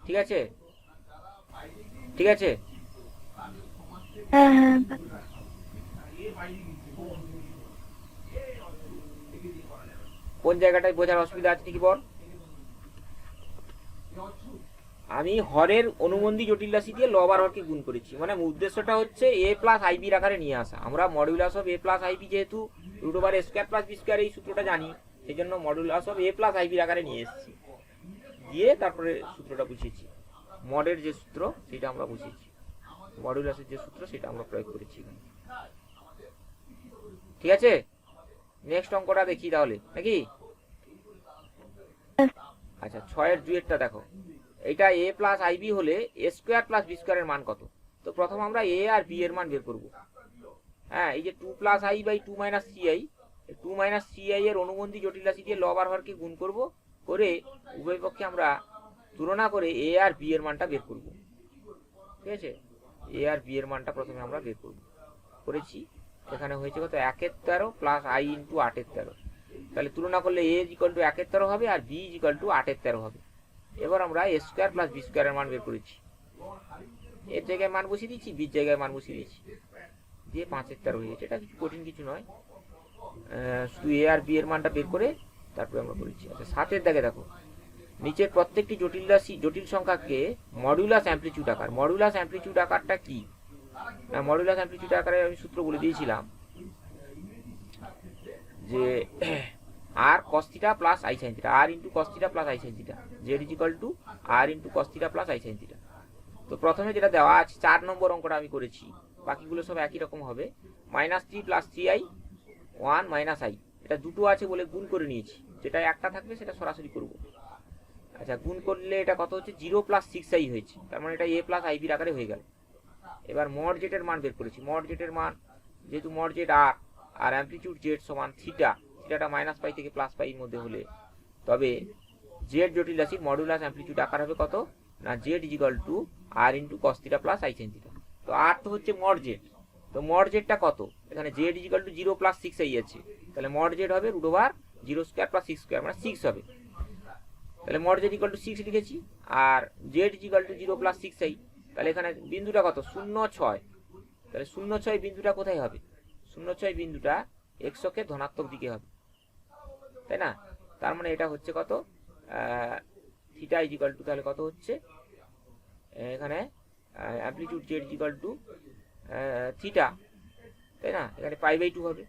ঠিক আছে, ঠিক আছে। হ্যাঁ হ্যাঁ কোন জায়গাটায় বোঝার অসুবিধা আছে কি বল? আমি হরের অনুবন্ধী জটিল রাশি দিয়ে লব আর হরকে গুণ করেছি, মানে উদ্দেশ্যটা হচ্ছে a প্লাস আইবির আকারে নিয়ে আসা। আমরা modulus of a plus i b যেহেতু root over a square plus b square এই সূত্রটা জানি, সেই জন্য মডুলাস অফ a প্লাস আইবির আকারে নিয়ে এসেছি। দিয়ে তারপরে সূত্রটা বুঝিয়েছি। মডের যে সূত্র সেটা আমরা বুঝিয়েছি, মডুলাসের যে সূত্র সেটা আমরা প্রয়োগ করেছি। ঠিক আছে, নেক্সট অঙ্কটা দেখি তাহলে নাকি? আচ্ছা, 6 এর 2 এরটা দেখো। এটা a প্লাস আইবি হলে a স্কয়ার প্লাস b স্কয়ারের মান কত? তো প্রথম আমরা a আর b এর মান বের করব। হ্যাঁ, এই যে 2 plus i by 2 minus 3i, 2 minus 3i এর অনুবন্ধী জটিল রাশি দিয়ে লব আর হরকে গুণ করব, করে উভয় পক্ষে আমরা তুলনা করে a আর b এর মানটা বের করব। ঠিক আছে, a আর b এর মানটা প্রথমে আমরা বের করব। করেছি, এখানে হয়েছে কত? 1 এর 13 প্লাস i ইন্টু 8 এর 13। তাহলে তুলনা করলে a ইকুয়াল টু 1 এর 13 হবে আর b ইকুয়াল টু 8 এর 13 হবে। এবার আমরা a স্কয়ার প্লাস b স্কয়ারের মান বের করেছি। এর জায়গায় মান বসিয়ে দিয়েছি, b এর জায়গায় মান বসিয়ে দিয়েছি, দিয়ে 5 এর 13 হয়ে গেছে। এটা কিছু কঠিন কিছু নয়, শুধু a আর b এর মানটা বের করে তারপরে আমরা করেছি। আচ্ছা, 7 এর দাগে দেখো, নিচের প্রত্যেকটি জটিল সংখ্যাকে মডুলাস অ্যামপ্লিটিউড আকার। মডুলাস অ্যামপ্লিটিউড আকারটা কি? মডুলাস অ্যামপ্লিটিউড আকারে আমি সূত্র বলে দিয়েছিলাম যে r cos θ plus i sin θ, r into cos θ plus i sin θ, z equal to r into cos θ plus i sin θ। তো প্রথমে যেটা দেওয়া আছে 4 নম্বর অঙ্কটা আমি করেছি, বাকিগুলো সব একই রকম হবে। -3 প্লাস 3i 1 মাইনাস i, এটা দুটো আছে বলে গুণ করে নিয়েছি, যেটা একটা থাকবে সেটা সরাসরি করব। আচ্ছা, গুণ করলে এটা কত হচ্ছে? 0 প্লাস 6i হয়েছে, তার মানে এটা a প্লাস আইবির আকারে হয়ে গেল। এবার মড জেটের মান বের করেছি। মড জেটের মান, যেহেতু মড জেট আর অ্যামপ্লিটিউড জেড সমান থিটা, থিটাটা মাইনাস পাই থেকে প্লাস পাই এর মধ্যে হলে তবে জেড জটিল রাশির মডুলাস অ্যামপ্লিটিউড আকার হবে কত? না z is equal to r into cos theta plus i sine theta. তো আর তো হচ্ছে মড জেড, তো মড জেডটা কত? এখানে Z is equal to 0 plus 6i আছে, তাহলে মড জেড হবে root over 0 square plus 6 square মানে 6 হবে। তাহলে মড জেড ইকুয়াল টু 6 লিখেছি, আর z equal to 0 plus 6i, তাহলে এখানে বিন্দুটা কত? 0,6। তাহলে 0,6 বিন্দুটা কোথায় হবে? 0,6 বিন্দুটা এক্স অক্ষে ধনাত্মক দিকে হবে, তাই না? তার মানে এটা হচ্ছে কত? থিটা ইকুয়াল টু, তাহলে কত হচ্ছে এখানে? Amplitude z equal to theta, তাই না? এখানে π/2 হবে।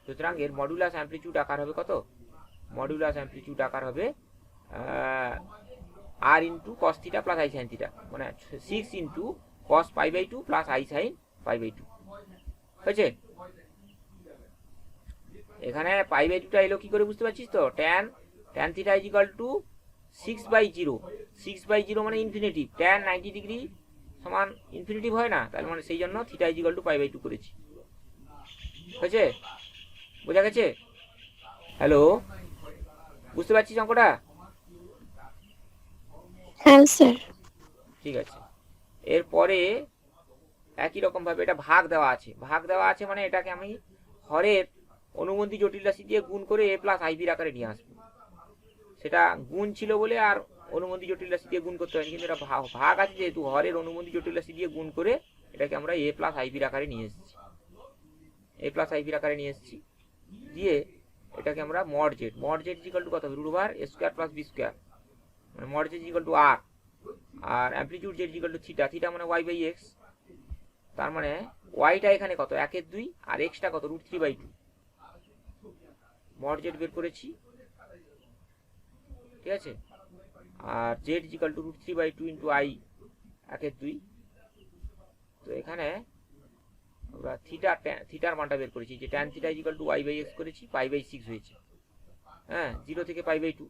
সুতরাং এর মডুলাস অ্যামপ্লিটিউড আকার হবে কত? মডুলাস অ্যামপ্লিটিউড আকার হবে আর into cos theta plus i sine theta, মানে 6 into cos π/2 plus i sine π/2 হয়েছে। এখানে পাই বাই টুটা এলো কি করে বুঝতে পারছিস তো? Tan theta is equal to 6/0। 6/0 মানে ইনফিনিটিভ। ট্যান 90 ডিগ্রি সমান ইনফিনিটিভ হয় না? তার মানে সেই জন্য theta is equal to pi by two করেছি। হয়েছে? বোঝা গেছে? হ্যালো, বুঝতে পারছিস অঙ্কটা? হ্যাঁ স্যার। ঠিক আছে। এরপরে একই রকম ভাবে এটা ভাগ দেওয়া আছে। ভাগ দেওয়া আছে মানে এটাকে আমি হরের অনুবন্ধী জটিল রাশি দিয়ে গুণ করে a প্লাস আইবির আকারে নিয়ে আসবো। সেটা গুণ ছিল বলে আর অনুবন্ধী জটিল রাশি দিয়ে গুণ করতে হয়নি, কিন্তু এটা ভাগ আছে যেহেতু হরের অনুবন্ধী জটিল রাশি দিয়ে গুণ করে এটাকে আমরা a প্লাস আইবির আকারে নিয়ে এসেছি। a প্লাস আইবির আকারে নিয়ে এসেছি দিয়ে এটাকে আমরা মড জেড ইকুয়াল টু কত হবে? Root over a square plus b square, মানে mod z equal to r, আর amplitude z equal to theta মানে y বাই x। তার মানে ওয়াইটা এখানে কত? 1/2 আর এক্সটা কত? √3/2। মড জেড বের করেছি, ঠিক আছে। আর z equal to √3/2 into i 1/2। তো এখানে আমরা থিটার মানটা বের করেছি, যে tan theta equal to y by x করেছি, π/6 হয়েছে। হ্যাঁ, 0 থেকে π/2,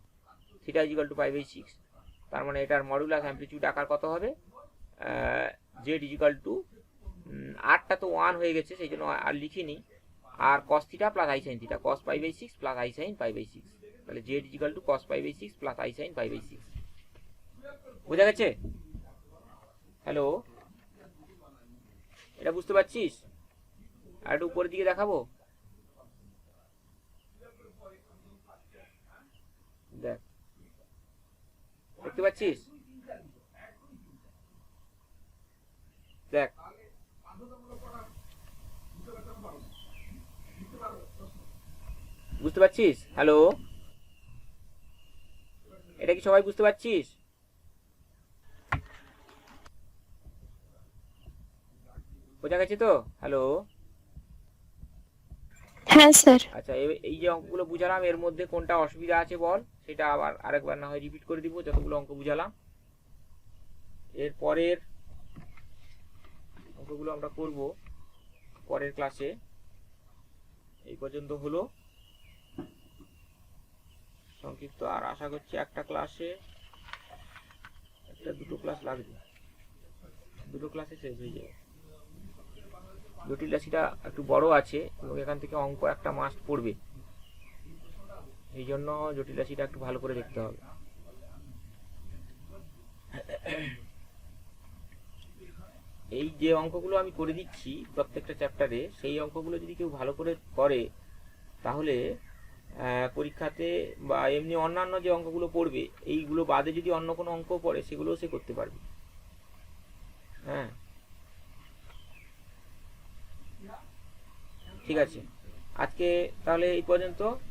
থিটা ইকুয়াল টু π/6। তার মানে এটার মডুলাস অ্যামপ্লিটিউড আকার কত হবে? জেড ইকুয়াল টু আরটা তো 1 হয়ে গেছে, সেই জন্য আর লিখিনি। আর cos theta plus i sine theta, cos π/6 plus i sine π/6। তাহলে z equal to cos π/6 plus i sine π/6। বোঝা গেছে? হ্যালো, এটা বুঝতে পারছিস? আর একটু উপরের দিকে দেখাবো, দেখ, দেখতে পাচ্ছিস? দেখ, বুঝতে পারছিস? হ্যালো, এটা কি সবাই বুঝতে পারছিস? বোঝা গেছে তো? হ্যালো, হ্যাঁ স্যার। আচ্ছা, এই যে অঙ্কগুলো বুঝালাম এর মধ্যে কোনটা অসুবিধা আছে বল, সেটা আবার আরেকবার না হয় রিপিট করে দিব যতগুলো অঙ্ক বুঝালাম। এর পরের অঙ্কগুলো আমরা করব পরের ক্লাসে। এই পর্যন্ত হলো সংক্ষিপ্ত, আর আশা করছি একটা ক্লাসে দুটো ক্লাস লাগবে, দুটো ক্লাসে শেষ হয়ে যাবে। জটিল রাশিটা একটু বড় আছে এবং এখান থেকে অঙ্ক একটা মাস্ট পড়বে, এই জন্য জটিল রাশিটা একটু ভালো করে দেখতে হবে। এই যে অঙ্কগুলো আমি করে দিচ্ছি প্রত্যেকটা চ্যাপ্টারে, সেই অঙ্কগুলো যদি কেউ ভালো করে করে তাহলে পরীক্ষাতে বা এমনি অন্যান্য যে অঙ্কগুলো পড়বে এইগুলো বাদে যদি অন্য কোনো অঙ্ক পড়ে সেগুলোও সে করতে পারবে। হ্যাঁ, ঠিক আছে, আজকে তাহলে এই পর্যন্ত।